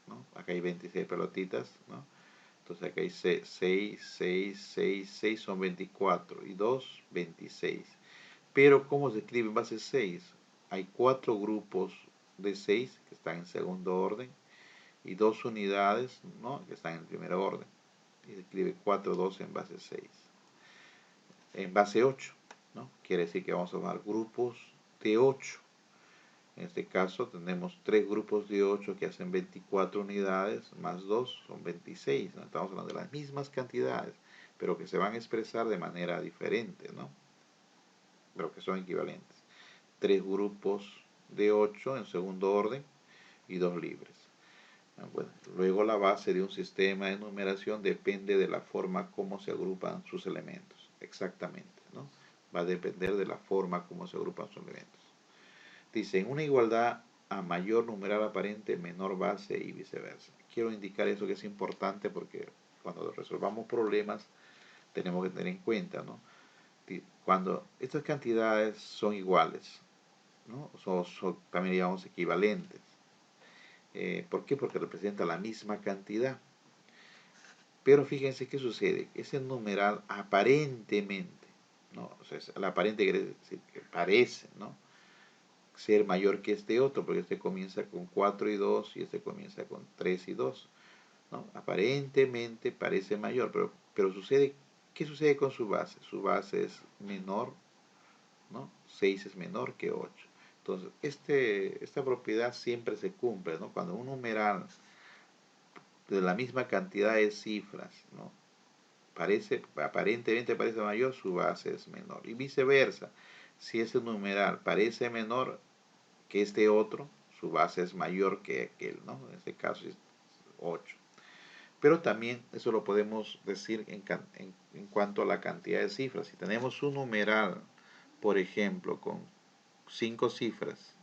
¿no? Acá hay 26 pelotitas, ¿no? Entonces acá hay 6, 6, 6, 6 son 24 y 2, 26. Pero ¿cómo se escribe en base 6? Hay 4 grupos de 6 que están en segundo orden y 2 unidades, ¿no? Que están en primer orden. Y se escribe 4, 2 en base 6. En base 8, ¿no? Quiere decir que vamos a formar grupos de 8. En este caso tenemos 3 grupos de 8 que hacen 24 unidades, más 2 son 26, ¿no? Estamos hablando de las mismas cantidades, pero que se van a expresar de manera diferente, ¿no? Pero que son equivalentes. 3 grupos de 8 en segundo orden y 2 libres. Bueno, luego la base de un sistema de numeración depende de la forma como se agrupan sus elementos. Exactamente, ¿no? Va a depender de la forma como se agrupan sus elementos. Dice, en una igualdad a mayor numeral aparente, menor base y viceversa. Quiero indicar eso, que es importante porque cuando resolvamos problemas tenemos que tener en cuenta, ¿no? cuando estas cantidades son iguales, ¿no? Son también digamos equivalentes. ¿Por qué? Porque representa la misma cantidad. Pero fíjense qué sucede. Ese numeral aparentemente, ¿no? O sea, el aparente quiere decir que parece, ¿no?, ser mayor que este otro, porque este comienza con 4 y 2 y este comienza con 3 y 2, ¿no? Aparentemente parece mayor, pero sucede, ¿qué sucede con su base? Su base es menor, ¿no? 6 es menor que 8. Entonces, esta propiedad siempre se cumple, ¿no? Cuando un numeral de la misma cantidad de cifras, ¿no?, aparentemente parece mayor, su base es menor. Y viceversa, si ese numeral parece menor que este otro, su base es mayor que aquel, ¿no? En este caso es 8. Pero también eso lo podemos decir en cuanto a la cantidad de cifras. Si tenemos un numeral, por ejemplo, con 5 cifras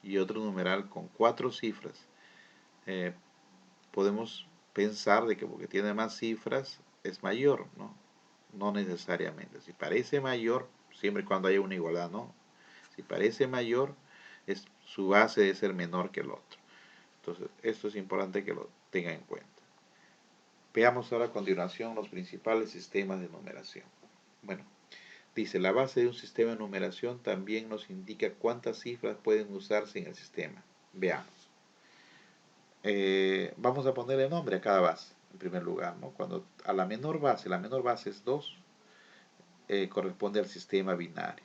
y otro numeral con 4 cifras, eh, podemos pensar de que porque tiene más cifras es mayor, ¿no? No necesariamente. Si parece mayor, siempre y cuando haya una igualdad, ¿no? Si parece mayor, su base debe ser menor que el otro. Entonces, esto es importante que lo tengan en cuenta. Veamos ahora a continuación los principales sistemas de numeración. Bueno, dice, la base de un sistema de numeración también nos indica cuántas cifras pueden usarse en el sistema. Veamos. Vamos a ponerle nombre a cada base, en primer lugar, ¿no? Cuando a la menor base es 2, corresponde al sistema binario.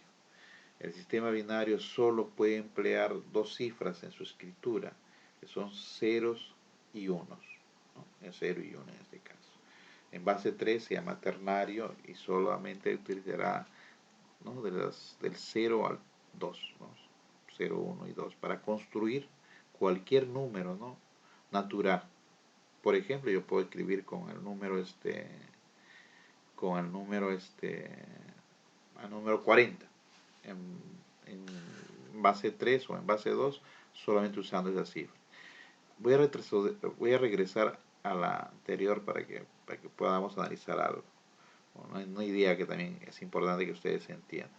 El sistema binario solo puede emplear 2 cifras en su escritura, que son ceros y unos, ¿no? 0 y 1 en este caso. En base 3 se llama ternario y solamente utilizará, ¿no?, del 0 al 2, ¿no? 0, 1 y 2 para construir cualquier número, ¿no?, natural. Por ejemplo, yo puedo escribir al número 40 en, en base 3 o en base 2, solamente usando esa cifra. Voy a regresar a la anterior para que podamos analizar algo. Una idea que también es importante que ustedes entiendan.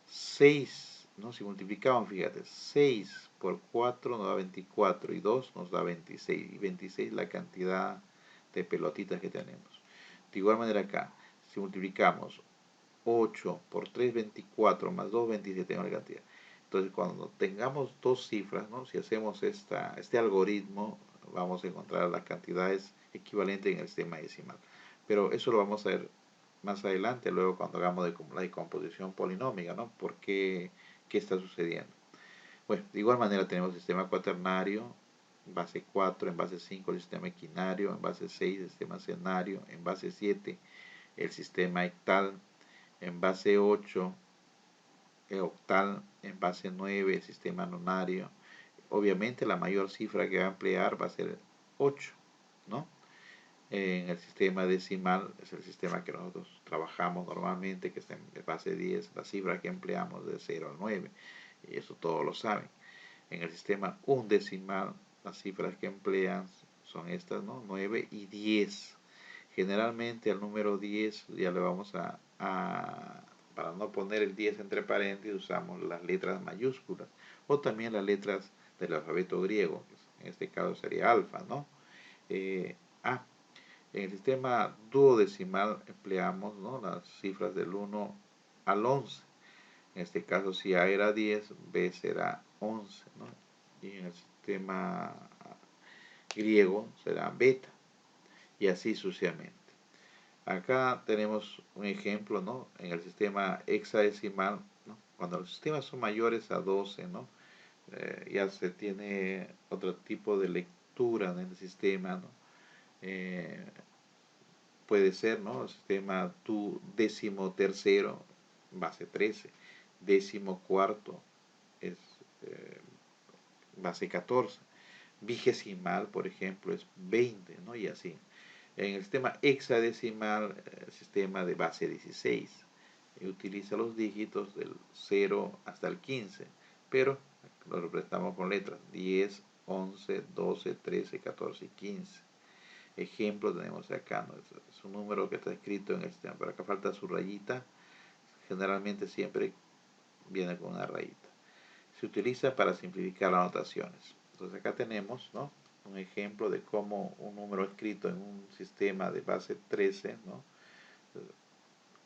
6, ¿no? Si multiplicamos, fíjate, 6 por 4 nos da 24 y 2 nos da 26. Y 26 es la cantidad de pelotitas que tenemos. De igual manera acá, si multiplicamos 8 por 3, 24, más 2, 27, tenemos la cantidad. Entonces, cuando tengamos 2 cifras, ¿no?, si hacemos este algoritmo, vamos a encontrar las cantidades equivalentes en el sistema decimal. Pero eso lo vamos a ver más adelante, luego cuando hagamos la decomposición polinómica, ¿no? ¿Por qué está sucediendo? Bueno, de igual manera tenemos el sistema cuaternario, en base 4, en base 5 el sistema equinario, en base 6 el sistema senario, en base 7 el sistema hectal, en base 8 el octal, en base 9 el sistema nonario. Obviamente la mayor cifra que va a emplear va a ser 8, ¿no? En el sistema decimal es el sistema que nosotros trabajamos normalmente, que está en base 10, la cifra que empleamos de 0 al 9, y eso todos lo saben. En el sistema undecimal, las cifras que emplean son estas, ¿no? 9 y 10. Generalmente al número 10 ya le vamos para no poner el 10 entre paréntesis, usamos las letras mayúsculas, o también las letras del alfabeto griego, que en este caso sería alfa, ¿no? A. En el sistema duodecimal empleamos, ¿no?, las cifras del 1 al 11. En este caso, si A era 10, B será 11, ¿no? Y en el sistema griego será beta, y así sucesivamente. Acá tenemos un ejemplo, ¿no?, en el sistema hexadecimal, ¿no? Cuando los sistemas son mayores a 12, ¿no?, ya se tiene otro tipo de lectura en el sistema, ¿no? Puede ser, ¿no?, el sistema décimo tercero, base 13, décimo cuarto es base 14, vigesimal, por ejemplo, es 20, ¿no?, y así. En el sistema hexadecimal, el sistema de base 16, utiliza los dígitos del 0 hasta el 15, pero lo representamos con letras 10, 11, 12, 13, 14 y 15. Ejemplo tenemos acá, ¿no? Es un número que está escrito en el sistema, pero acá falta su rayita. generalmente siempre viene con una rayita. Se utiliza para simplificar las notaciones. Entonces acá tenemos, ¿no?, un ejemplo de cómo un número escrito en un sistema de base 13, ¿no?,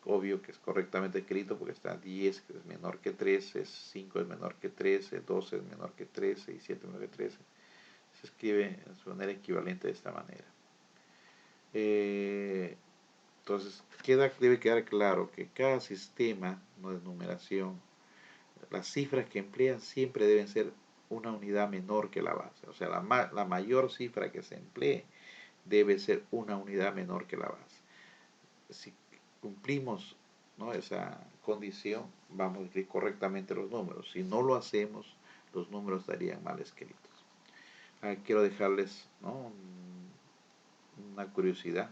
obvio que es correctamente escrito porque está 10 que es menor que 13, 5 es menor que 13, 12 es menor que 13 y 7 es menor que 13. Se escribe en su manera equivalente de esta manera. Entonces debe quedar claro que cada sistema, ¿no?, de numeración, las cifras que emplean siempre deben ser una unidad menor que la base. O sea, la mayor cifra que se emplee debe ser una unidad menor que la base. Si cumplimos, ¿no?, esa condición, vamos a escribir correctamente los números. Si no lo hacemos, los números estarían mal escritos. Quiero dejarles, ¿no?, una curiosidad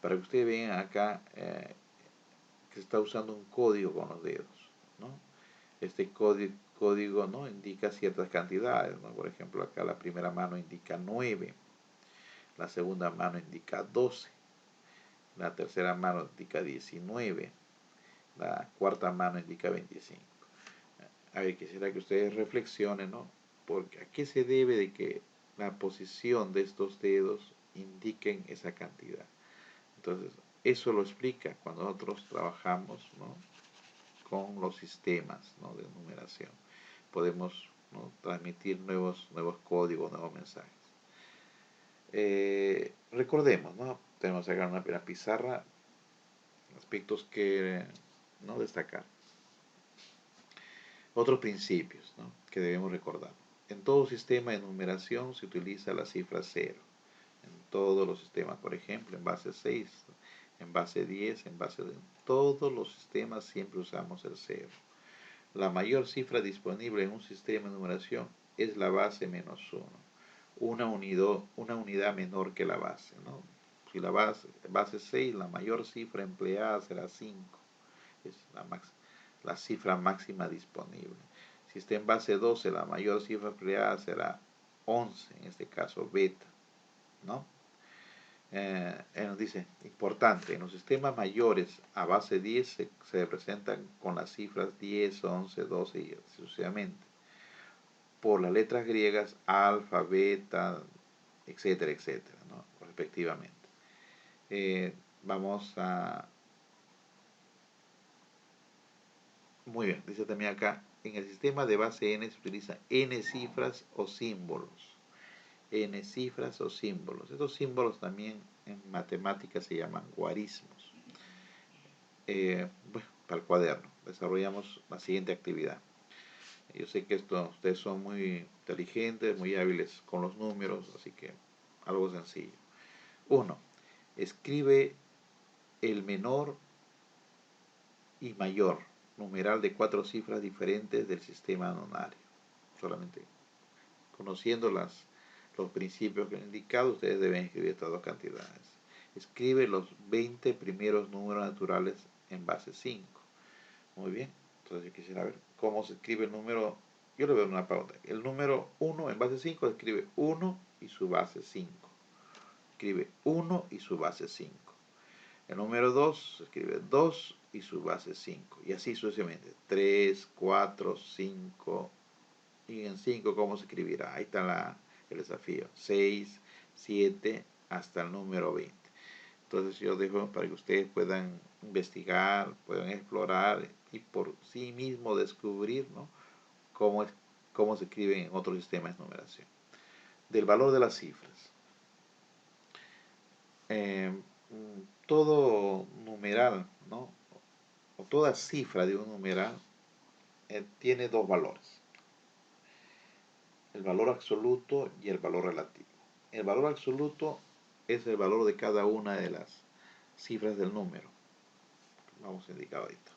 para que ustedes vean acá que se está usando un código con los dedos, ¿no? Este código, ¿no?, indica ciertas cantidades, ¿no? Por ejemplo, acá la primera mano indica 9, la segunda mano indica 12, la tercera mano indica 19, la cuarta mano indica 25. A ver, quisiera que ustedes reflexionen, ¿no?, porque a qué se debe de que la posición de estos dedos indiquen esa cantidad. Entonces, eso lo explica cuando nosotros trabajamos, ¿no?, con los sistemas, ¿no?, de numeración. Podemos, ¿no?, transmitir nuevos códigos, nuevos mensajes. Recordemos, ¿no?, tenemos acá una pizarra, aspectos que no destacar. Otros principios, ¿no?, que debemos recordar. En todo sistema de numeración se utiliza la cifra 0. En todos los sistemas, por ejemplo, en base 6, en base 10, en todos los sistemas siempre usamos el 0. La mayor cifra disponible en un sistema de numeración es la base menos 1. Una unidad menor que la base, ¿no? Si la base 6, la mayor cifra empleada será 5. Es la cifra máxima disponible. Si está en base 12, la mayor cifra empleada será 11, en este caso beta, ¿no? Nos dice, importante, en los sistemas mayores a base 10 se representan con las cifras 10, 11, 12 y sucesivamente, por las letras griegas alfa, beta, etcétera, etcétera, ¿no?, respectivamente. Vamos a... Muy bien, dice también acá, en el sistema de base n se utiliza n cifras o símbolos. N cifras o símbolos. Estos símbolos también en matemáticas se llaman guarismos. Bueno, para el cuaderno, desarrollamos la siguiente actividad. Yo sé que ustedes son muy inteligentes, muy hábiles con los números, así que algo sencillo. 1. Escribe el menor y mayor numeral de 4 cifras diferentes del sistema nonario. Solamente conociendo los principios que he indicado, ustedes deben escribir estas dos cantidades. Escribe los 20 primeros números naturales en base 5. Muy bien, entonces yo quisiera ver cómo se escribe el número. Yo le voy a dar una pauta. El número 1 en base 5 escribe 1 y su base 5. Escribe 1 y su base 5. El número 2 escribe 2 y su base 5. Y así sucesivamente. 3, 4, 5. Y en 5, ¿cómo se escribirá? Ahí está el desafío. 6, 7, hasta el número 20. Entonces yo dejo para que ustedes puedan investigar, puedan explorar y por sí mismos descubrir, ¿no?, cómo se escriben en otros sistemas de numeración. Del valor de las cifras. Todo numeral, ¿no?, o toda cifra de un numeral tiene dos valores. El valor absoluto y el valor relativo. El valor absoluto es el valor de cada una de las cifras del número. Vamos a indicar ahorita.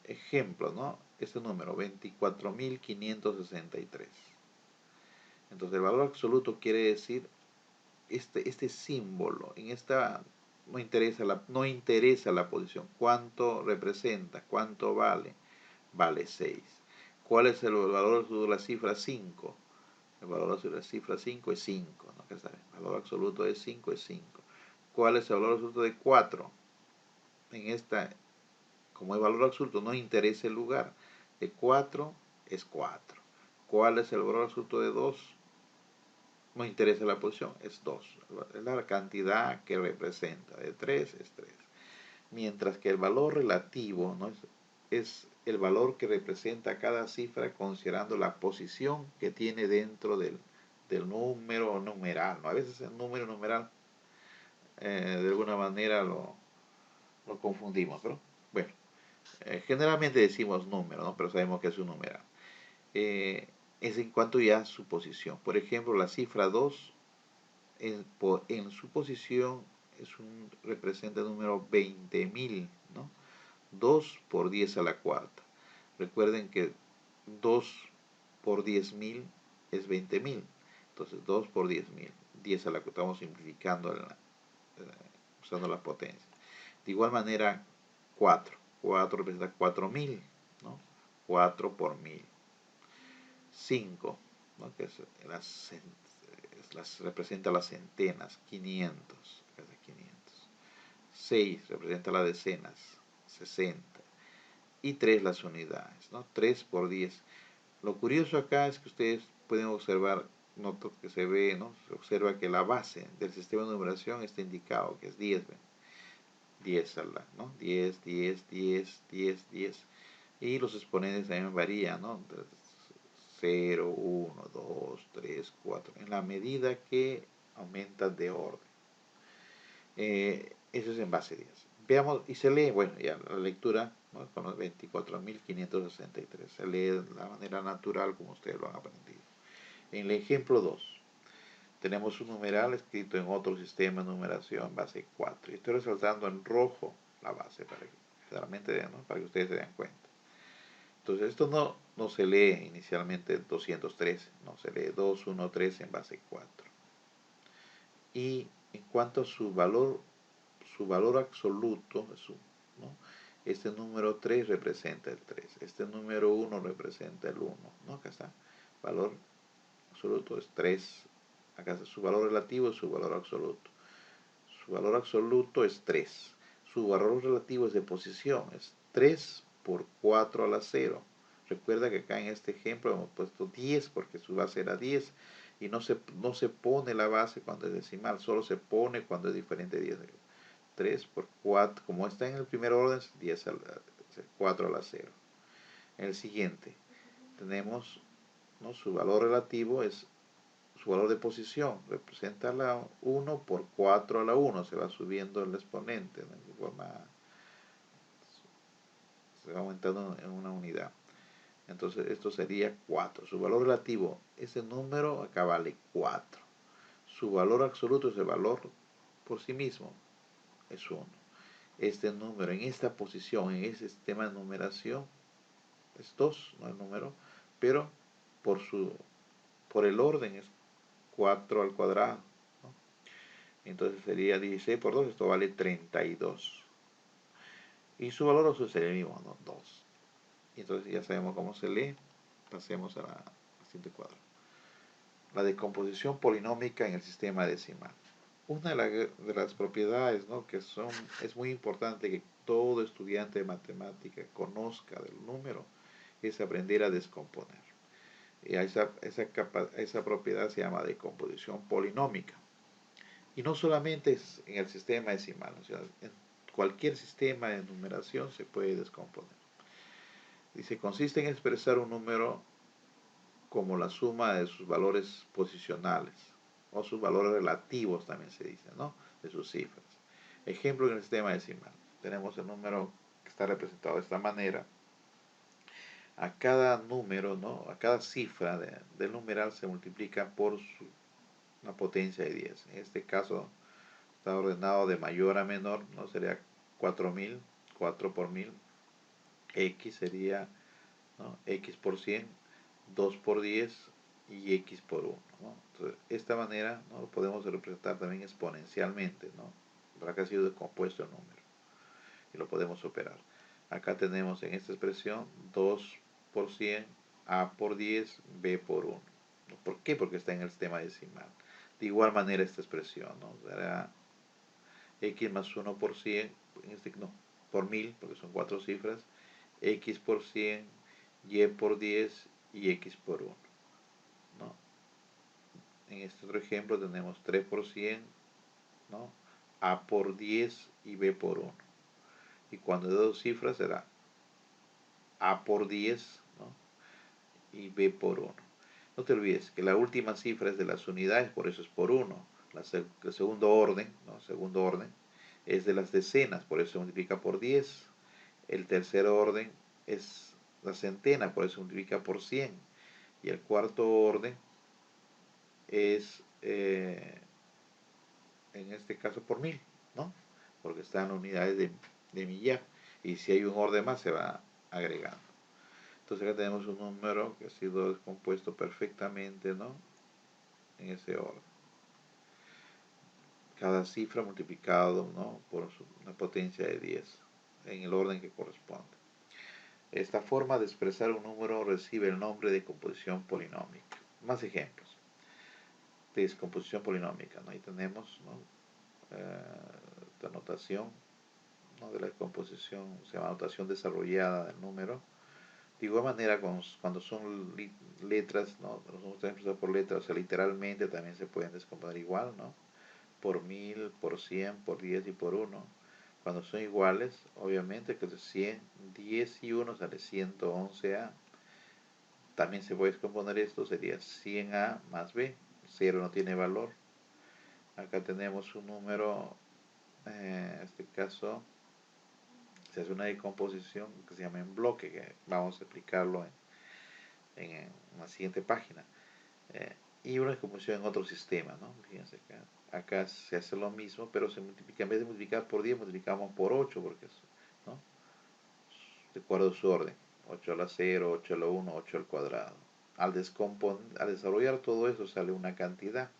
Ejemplo, ¿no? Este número, 24.563. Entonces, el valor absoluto quiere decir este símbolo. En esta no interesa la posición. ¿Cuánto representa? ¿Cuánto vale? Vale 6. ¿Cuál es el valor absoluto de la cifra 5? El valor absoluto de la cifra 5 es 5, ¿no? El valor absoluto de 5 es 5. ¿Cuál es el valor absoluto de 4? En esta como el valor absoluto no interesa el lugar, de 4 es 4. ¿Cuál es el valor absoluto de 2? No interesa la posición, es 2. Es la cantidad que representa. De 3 es 3. Mientras que el valor relativo, ¿no? es el valor que representa cada cifra considerando la posición que tiene dentro del número o numeral, ¿no? A veces el número numeral de alguna manera lo confundimos, pero bueno, generalmente decimos número, ¿no? Pero sabemos que es un numeral. Es en cuanto ya a su posición. Por ejemplo, la cifra 2 en su posición representa el número 20.000, ¿no? 2 por 10 a la cuarta. Recuerden que 2 por 10.000 es 20.000. Entonces 2 por 10.000. 10 a la cuarta. Estamos simplificando usando la potencia. De igual manera, 4. 4 representa 4.000, ¿no? 4 por 1.000. 5, ¿no? Que representa las centenas, 500. 6 representa las decenas, 60. Y 3 las unidades, ¿no? 3 por 10. Lo curioso acá es que ustedes pueden observar, noto que se ve, ¿no? Se observa que la base del sistema de numeración está indicado, que es 10, ¿ven? 10 ¿no? 10, 10, 10, 10, 10. Y los exponentes también varían, ¿no? 0, 1, 2, 3, 4. En la medida que aumenta de orden. Eso es en base 10. Veamos, y se lee, bueno, ya la lectura, ¿no? Con los 24.563. Se lee de la manera natural como ustedes lo han aprendido. En el ejemplo 2, tenemos un numeral escrito en otro sistema de numeración, base 4. Y estoy resaltando en rojo la base para que ustedes se den cuenta. Entonces, esto no se lee inicialmente 213, no se lee 213 en base 4. Y en cuanto a su valor absoluto, ¿no? Este número 3 representa el 3, este número 1 representa el 1, ¿no? Acá está, valor absoluto es 3, acá está su valor relativo es su valor absoluto. Su valor absoluto es 3, su valor relativo es de posición, es 3 por 4 a la 0. Recuerda que acá en este ejemplo hemos puesto 10 porque su base era 10 y no se pone la base cuando es decimal, solo se pone cuando es diferente de 10. 3 por 4, como está en el primer orden, 10 4 a la 0. En el siguiente tenemos, ¿no? Su valor relativo es su valor de posición, representa la 1 por 4 a la 1, se va subiendo el exponente, ¿no? De forma, se va aumentando en una unidad. Entonces esto sería 4. Su valor relativo, ese número acá vale 4. Su valor absoluto es el valor por sí mismo, es 1. Este número en esta posición, en ese sistema de numeración, es 2, no el número, pero por el orden es 4 al cuadrado, ¿no? Entonces sería 16 por 2, esto vale 32. Y su valor absoluto sería el mismo, ¿no? 2. Y entonces ya sabemos cómo se lee. Pasemos a la siguiente cuadro. La decomposición polinómica en el sistema decimal. Una de las propiedades, ¿no? Es muy importante que todo estudiante de matemática conozca del número es aprender a descomponer. Y esa propiedad se llama decomposición polinómica. Y no solamente es en el sistema decimal, sino en cualquier sistema de numeración se puede descomponer. Dice, consiste en expresar un número como la suma de sus valores posicionales, o sus valores relativos también se dice, ¿no? De sus cifras. Ejemplo en el sistema decimal. Tenemos el número que está representado de esta manera. A cada número, ¿no? A cada cifra del numeral se multiplica por una potencia de 10. En este caso está ordenado de mayor a menor, ¿no? Sería 4.000, 4 por 1.000. X sería, ¿no? X por 100, 2 por 10 y X por 1, ¿no? Entonces, de esta manera, ¿no? Lo podemos representar también exponencialmente, ¿no? Para que ha sido descompuesto el número. Y lo podemos operar. Acá tenemos en esta expresión 2 por 100, A por 10, B por 1. ¿Por qué? Porque está en el sistema decimal. De igual manera esta expresión, ¿no? Será X más 1 por 100, no, por 1000, porque son 4 cifras, X por 100, Y por 10 y X por 1, ¿no? En este otro ejemplo tenemos 3 por 100, ¿no? A por 10 y B por 1. Y cuando de dos cifras será A por 10, ¿no? Y B por 1. No te olvides que la última cifra es de las unidades, por eso es por 1. El segundo orden, ¿no? Segundo orden es de las decenas, por eso se multiplica por 10. El tercer orden es la centena, por eso se multiplica por 100. Y el cuarto orden es, en este caso, por 1000, ¿no? Porque están unidades de millar. Y si hay un orden más, se va agregando. Entonces acá tenemos un número que ha sido descompuesto perfectamente, ¿no? En ese orden. Cada cifra multiplicado, ¿no? Por una potencia de 10 en el orden que corresponde. Esta forma de expresar un número recibe el nombre de composición polinómica. Más ejemplos de descomposición polinómica, ¿no? Ahí tenemos, ¿no? Esta notación, ¿no? De la descomposición, se llama notación desarrollada del número. De igual manera, cuando son letras, ¿no? Los números están expresados por letras, o sea, literalmente también se pueden descomponer igual, ¿no? Por 1000, por 100, por 10 y por 1. Cuando son iguales, obviamente que de 100, 10 y 1 sale 111A. También se puede descomponer esto, sería 100A más B. 0 no tiene valor. Acá tenemos un número, en este caso, se hace una decomposición que se llama en bloque, que vamos a explicarlo en la siguiente página. Y una descomposición en otro sistema, ¿no? Fíjense acá se hace lo mismo, pero se multiplica, en vez de multiplicar por 10, multiplicamos por 8, porque es, ¿no? De acuerdo a su orden. 8 a la 0, 8 a la 1, 8 al cuadrado. Al desarrollar todo eso sale una cantidad.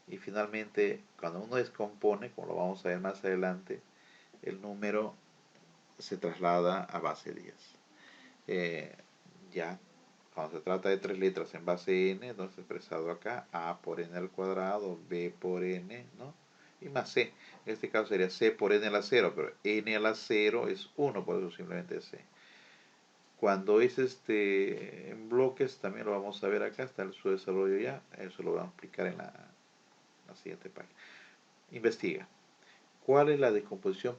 Y finalmente, cuando uno descompone, como lo vamos a ver más adelante, el número se traslada a base 10. Ya, cuando se trata de tres letras en base n, entonces expresado acá, a por n al cuadrado, b por n, ¿no? Y más c. En este caso sería c por n a la 0, pero n a la 0 es 1, por eso simplemente es c. Cuando es en bloques, también lo vamos a ver acá, está su desarrollo ya, eso lo vamos a explicar en la siguiente página. Investiga. ¿Cuál es la descomposición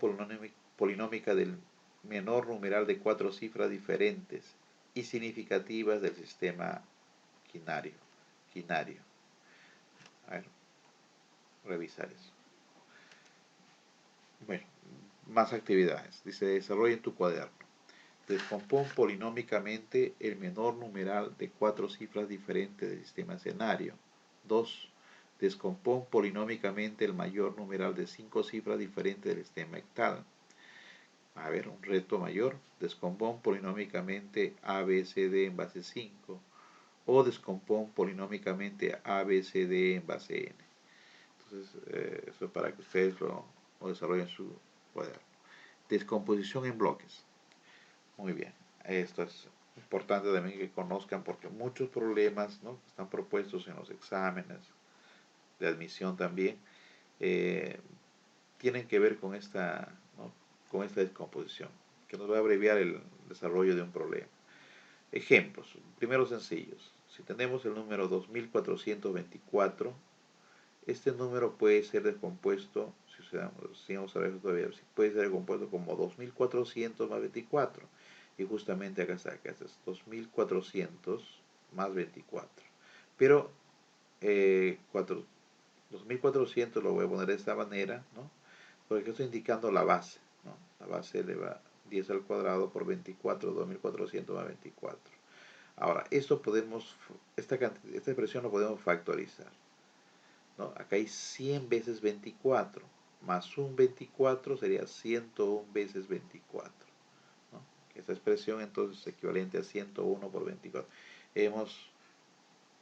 polinómica del menor numeral de 4 cifras diferentes y significativas del sistema quinario? A ver, revisar eso. Bueno, más actividades. Dice, desarrolla en tu cuaderno. Descompón polinómicamente el menor numeral de 4 cifras diferentes del sistema escenario. 2. Descompón polinómicamente el mayor numeral de 5 cifras diferentes del sistema hectal. A ver, un reto mayor. Descompón polinómicamente A, B, C, D en base 5. O descompón polinómicamente A, B, C, D en base N. Entonces, eso es para que ustedes lo desarrollen en su cuaderno. Descomposición en bloques. Muy bien. Esto es importante también que conozcan porque muchos problemas, ¿no?, están propuestos en los exámenes de admisión también tienen que ver con esta, ¿no?, con esta descomposición, que nos va a abreviar el desarrollo de un problema. Ejemplos, primero sencillos. Si tenemos el número 2424, este número puede ser descompuesto, si vamos a ver todavía, puede ser descompuesto como 2400 más 24. Y justamente acá está, es 2400 más 24. Pero 2400 lo voy a poner de esta manera, ¿no? Porque estoy indicando la base, ¿no? La base eleva 10 al cuadrado por 24, 2400 más 24. Ahora, esta expresión lo podemos factorizar, ¿no? Acá hay 100 veces 24, más un 24 sería 101 veces 24, ¿no? Esta expresión entonces es equivalente a 101 por 24. Hemos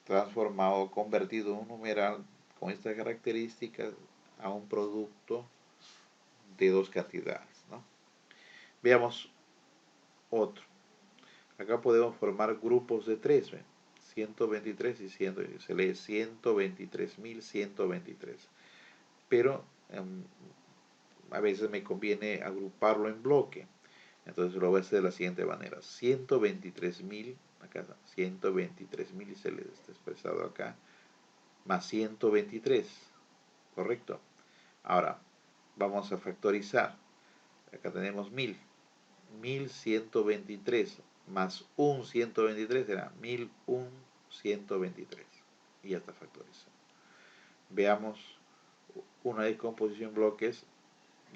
transformado, convertido un numeral con estas características a un producto de dos cantidades, ¿no? Veamos otro. Acá podemos formar grupos de 3, ¿ven? 123 y 100, se lee 123.123. Pero a veces me conviene agruparlo en bloque. Entonces lo voy a hacer de la siguiente manera. 123.000, acá está, 123.000 y se le está expresado acá, más 123, ¿correcto? Ahora, vamos a factorizar. Acá tenemos 1000. 1123 más un 123 será 1123. Y ya está factorizado. Veamos una descomposición en bloques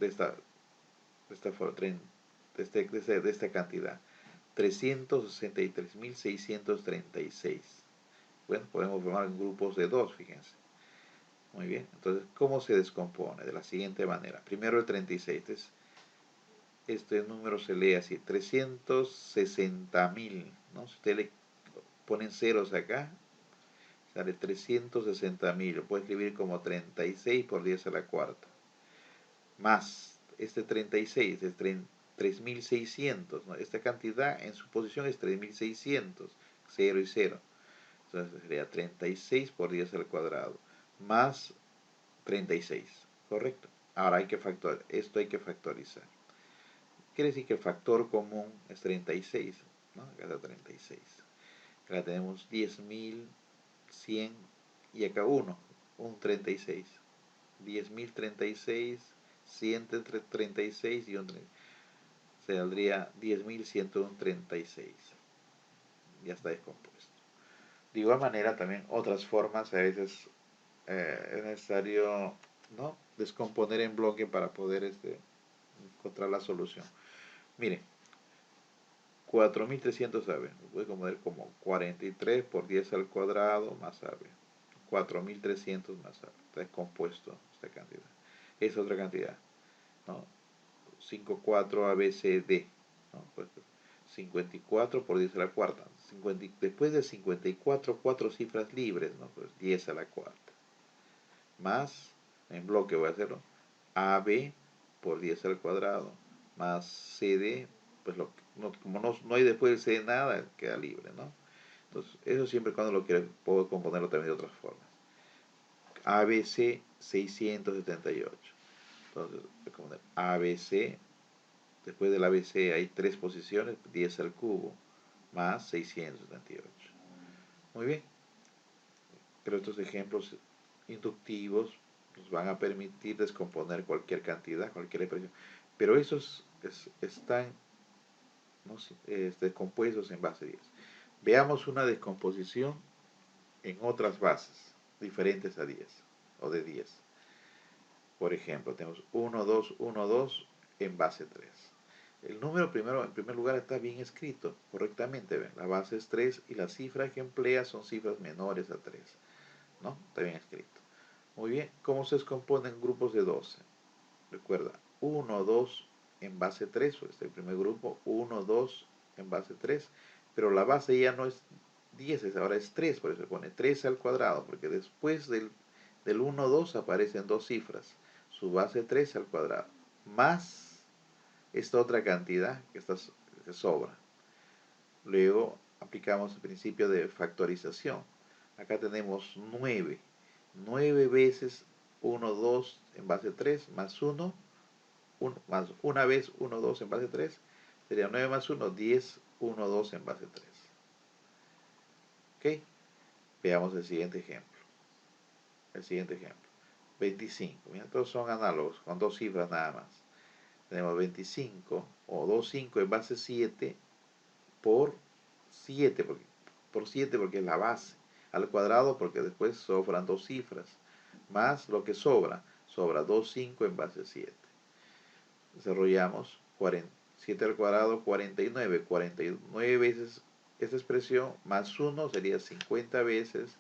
de esta cantidad. 363.636. Bueno, podemos formar en grupos de 2, fíjense. Muy bien, entonces, ¿cómo se descompone? De la siguiente manera. Primero el 36. Este número se lee así, 360.000, ¿no? Si usted le ponen ceros acá, sale 360.000. Lo puede escribir como 36 por 10 a la cuarta. Más este 36 es 3.600, ¿no? Esta cantidad en su posición es 3.600, 0 y 0. Entonces sería 36 por 10 al cuadrado, más 36, ¿correcto? Ahora esto hay que factorizar. Quiere decir que el factor común es 36, ¿no? Acá está 36. Acá tenemos 10.100 y acá 1, un 36. 10.036, 136 y un 36. Se saldría 10.136. Ya está descompuesto. De igual manera, también otras formas, a veces es necesario, ¿no?, descomponer en bloque para poder encontrar la solución. Miren, 4.300 AB, lo voy a componer como 43 por 10 al cuadrado más AB. 4.300 más AB. Está descompuesto esta cantidad. Es otra cantidad, ¿no? 54 ABCD, ¿no? Pues 54 por 10 a la cuarta. Después de 54, 4 cifras libres, ¿no? Pues 10 a la cuarta. Más, en bloque voy a hacerlo, AB por 10 al cuadrado, más CD, pues como no hay después del CD nada, queda libre, ¿no? Entonces, eso siempre cuando lo quiero, puedo componerlo también de otras formas. ABC 678. Entonces, voy a componer ABC, después del ABC hay 3 posiciones, 10 al cubo, más 678. Muy bien. Pero estos ejemplos inductivos nos van a permitir descomponer cualquier cantidad, cualquier expresión. Pero esos están, ¿no?, descompuestos en base 10. Veamos una descomposición en otras bases diferentes a 10 o de 10. Por ejemplo, tenemos 1, 2, 1, 2 en base 3. El número primero, en primer lugar, está bien escrito correctamente. ¿Ven? La base es 3 y las cifras que emplea son cifras menores a 3. ¿No? Está bien escrito. Muy bien. ¿Cómo se descomponen grupos de 12? Recuerda, 1, 2 en base 3, este es el primer grupo, 1, 2 en base 3, pero la base ya no es 10, ahora es 3, por eso se pone 3 al cuadrado, porque después del 1, 2 aparecen dos cifras, su base 3 al cuadrado, más esta otra cantidad que sobra. Luego aplicamos el principio de factorización. Acá tenemos 9. 9 veces 1, 2 en base 3 más 1, más una vez 1, 2 en base 3, sería 9 más 1, 10, 1, 2 en base 3. ¿Ok? Veamos el siguiente ejemplo. El siguiente ejemplo. 25. Mira, todos son análogos, con dos cifras nada más. Tenemos 25 o 2,5 en base 7 por 7, por 7 porque es la base, al cuadrado porque después sobran dos cifras, más lo que sobra 2,5 en base 7. Desarrollamos 7 al cuadrado, 49. 49 veces esta expresión más 1 sería 50 veces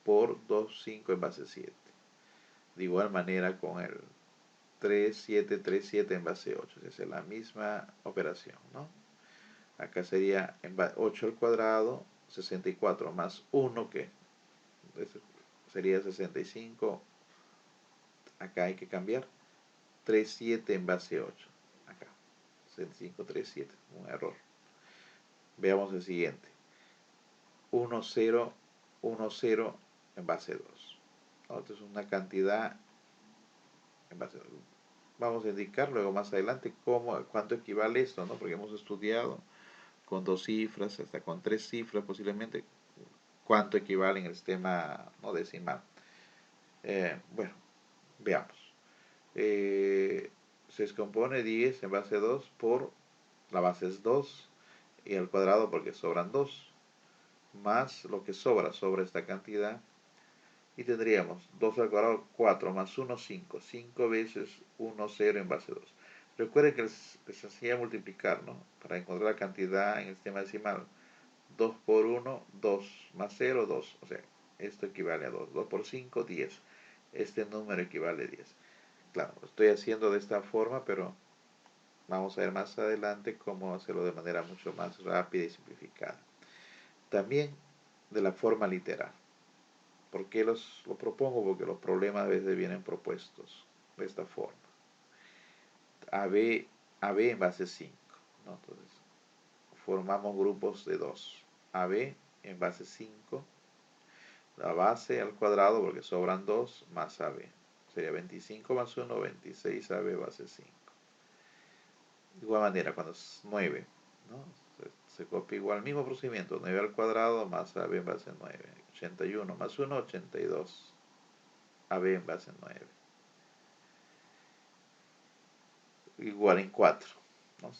por 2,5 en base 7. De igual manera con el 3,7, 3,7 en base 8. Es la misma operación, ¿no? Acá sería 8 al cuadrado, 64 más 1, que sería 65. Acá hay que cambiar 3,7 en base 8. Acá, 65, 3,7, un error. Veamos el siguiente. 1, 0, 1, 0 en base 2. Esto es una cantidad en base 2. vamos a indicar luego más adelante cuánto equivale esto, ¿no? Porque hemos estudiado con 2 cifras, hasta con 3 cifras posiblemente, cuánto equivale en el sistema no decimal. Bueno, veamos. Se descompone 10 en base 2 por la base es 2 y al cuadrado porque sobran 2 más lo que sobra esta cantidad y tendríamos 2 al cuadrado 4 más 1 5, 5 veces 1 0 en base 2. Recuerden que les enseñé a multiplicar, ¿no? Para encontrar la cantidad en el sistema decimal. 2 por 1, 2 más 0, 2. O sea, esto equivale a 2. 2 por 5, 10. Este número equivale a 10. Claro, lo estoy haciendo de esta forma, pero vamos a ver más adelante cómo hacerlo de manera mucho más rápida y simplificada. También de la forma literal. ¿Por qué lo propongo? Porque los problemas a veces vienen propuestos de esta forma. AB, AB en base 5, ¿no? Entonces, formamos grupos de 2. AB en base 5, la base al cuadrado porque sobran 2 más AB. Sería 25 más 1, 26 AB base 5. De igual manera, cuando es 9, ¿no? Se copia igual el mismo procedimiento, 9 al cuadrado más AB en base 9. 81 más 1, 82 AB en base 9. Igual en 4. ¿No?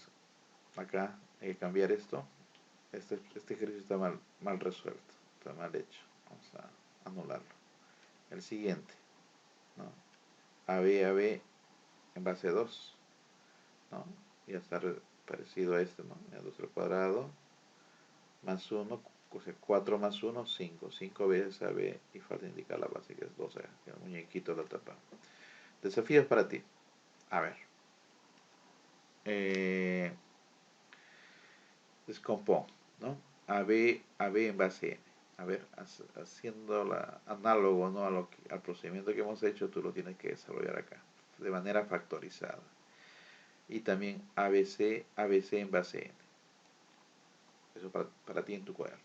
Acá hay que cambiar esto. Este ejercicio está mal resuelto, está mal hecho. Vamos a anularlo. El siguiente, ¿no? AB en base 2, ¿no? Ya está parecido a este, ¿no? 2 al cuadrado más 1, o sea, 4 más 1, 5. 5 veces AB y falta indicar la base que es 12, que el muñequito la tapa. Desafíos para ti. A ver. Eh, descompongo, ¿no? AB en base N. A ver, haciendo análogo, ¿no? Al procedimiento que hemos hecho, tú lo tienes que desarrollar acá, de manera factorizada. Y también ABC en base N. Eso para ti en tu cuaderno.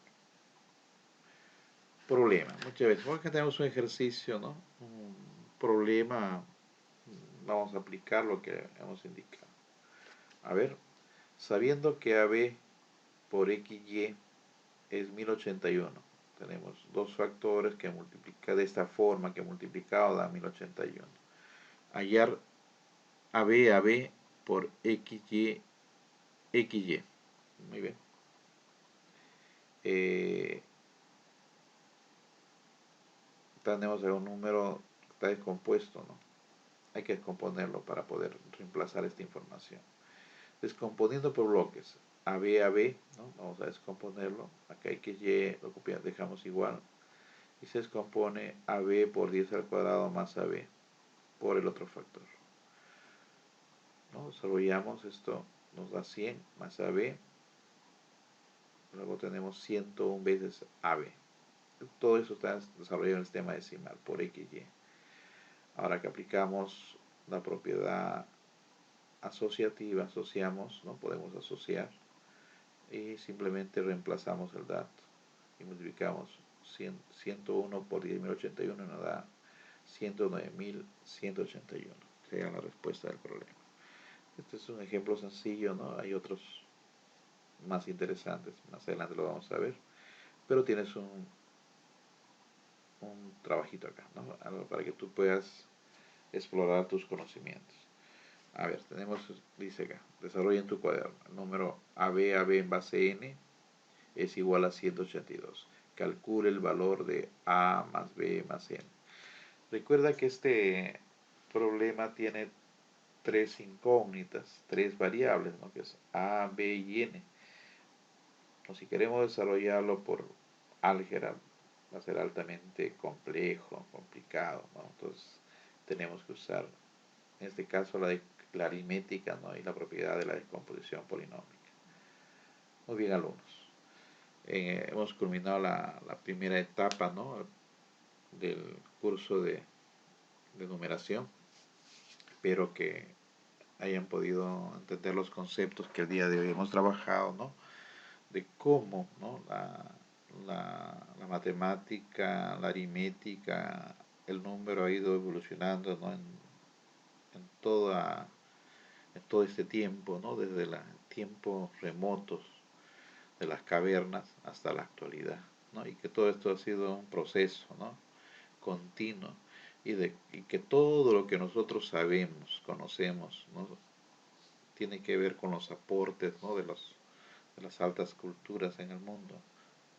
Problema. Muchas veces, porque tenemos un ejercicio, ¿no? Un problema, vamos a aplicar lo que hemos indicado. A ver, sabiendo que AB por XY es 1081. Tenemos dos factores que multiplica de esta forma, que multiplicado da 1081. Hallar AB por XY, XY. Muy bien. Tenemos un número que está descompuesto, ¿no? Hay que descomponerlo para poder reemplazar esta información. Descomponiendo por bloques, AB, ¿no? Vamos a descomponerlo. Acá XY lo copiamos, dejamos igual. Y se descompone AB por 10 al cuadrado más AB por el otro factor, ¿no? Desarrollamos esto, nos da 100 más AB, luego tenemos 101 veces AB. Todo eso está desarrollado en el sistema decimal por XY. Ahora que aplicamos la propiedad asociativa, asociamos, ¿no? Podemos asociar y simplemente reemplazamos el dato y multiplicamos 101 por 10.081 y nos da 109.181. Sería la respuesta del problema. Este es un ejemplo sencillo, ¿no? Hay otros más interesantes, más adelante lo vamos a ver, pero tienes un trabajito acá, ¿no? Algo para que tú puedas explorar tus conocimientos. A ver, dice acá, desarrolla en tu cuaderno, el número AB en base N es igual a 182. Calcule el valor de A más B más N. Recuerda que este problema tiene tres incógnitas, tres variables, ¿no? Que es A, B y N. O si queremos desarrollarlo por álgebra, va a ser altamente complejo, complicado, ¿no? Entonces tenemos que usar, en este caso, la aritmética, ¿no? Y la propiedad de la descomposición polinómica. Muy bien, alumnos. Hemos culminado la primera etapa, ¿no? Del curso de numeración. Espero que hayan podido entender los conceptos que el día de hoy hemos trabajado, ¿no? De cómo, ¿no? La matemática, la aritmética, el número ha ido evolucionando, ¿no? En toda, en todo este tiempo, ¿no? Desde los tiempos remotos de las cavernas hasta la actualidad, ¿no? Y que todo esto ha sido un proceso, ¿no? Continuo, y que todo lo que nosotros sabemos, conocemos, ¿no? Tiene que ver con los aportes, ¿no? De las altas culturas en el mundo,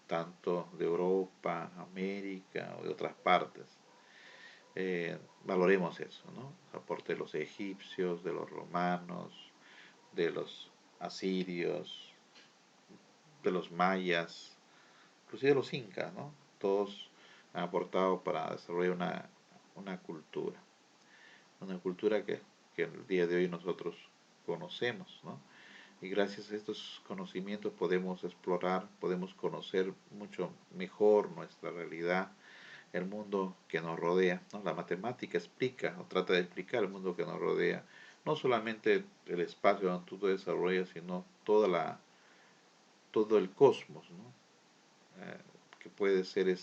tanto de Europa, América o de otras partes. Valoremos eso, ¿no? Aporte de los egipcios, de los romanos, de los asirios, de los mayas, inclusive de los incas, ¿no? Todos han aportado para desarrollar una cultura que el día de hoy nosotros conocemos, ¿no? Y gracias a estos conocimientos podemos explorar, podemos conocer mucho mejor nuestra realidad, el mundo que nos rodea, ¿no? La matemática explica o trata de explicar el mundo que nos rodea, no solamente el espacio donde tú te desarrollas, sino todo el cosmos, ¿no? Que puede ser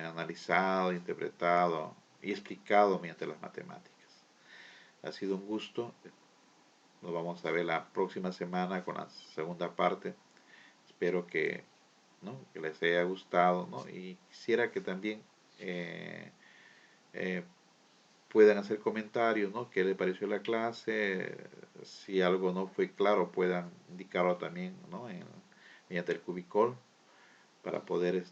analizado, interpretado y explicado mediante las matemáticas. Ha sido un gusto. Nos vamos a ver la próxima semana con la segunda parte. Espero que, ¿no? Que les haya gustado, ¿no? Y quisiera que también eh, eh, puedan hacer comentarios, ¿no? ¿Qué les pareció la clase? Si algo no fue claro, puedan indicarlo también, ¿no? Mediante el cubicol para poder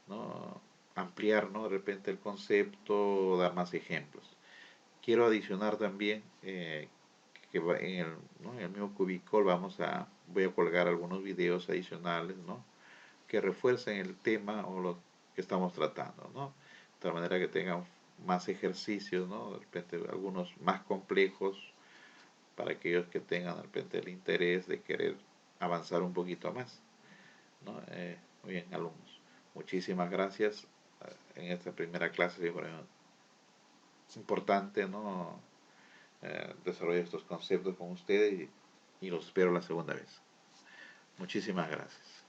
¿no? ampliar, ¿no? De repente el concepto, dar más ejemplos. Quiero adicionar también que ¿no? En el mismo cubicol voy a colgar algunos videos adicionales, ¿no? Que refuercen el tema o lo que estamos tratando, ¿no? De tal manera que tengan más ejercicios, ¿no? De repente algunos más complejos para aquellos que tengan de repente el interés de querer avanzar un poquito más, ¿no? Muy bien, alumnos. Muchísimas gracias en esta primera clase. Es importante, ¿no? Desarrollar estos conceptos con ustedes y los espero la segunda vez. Muchísimas gracias.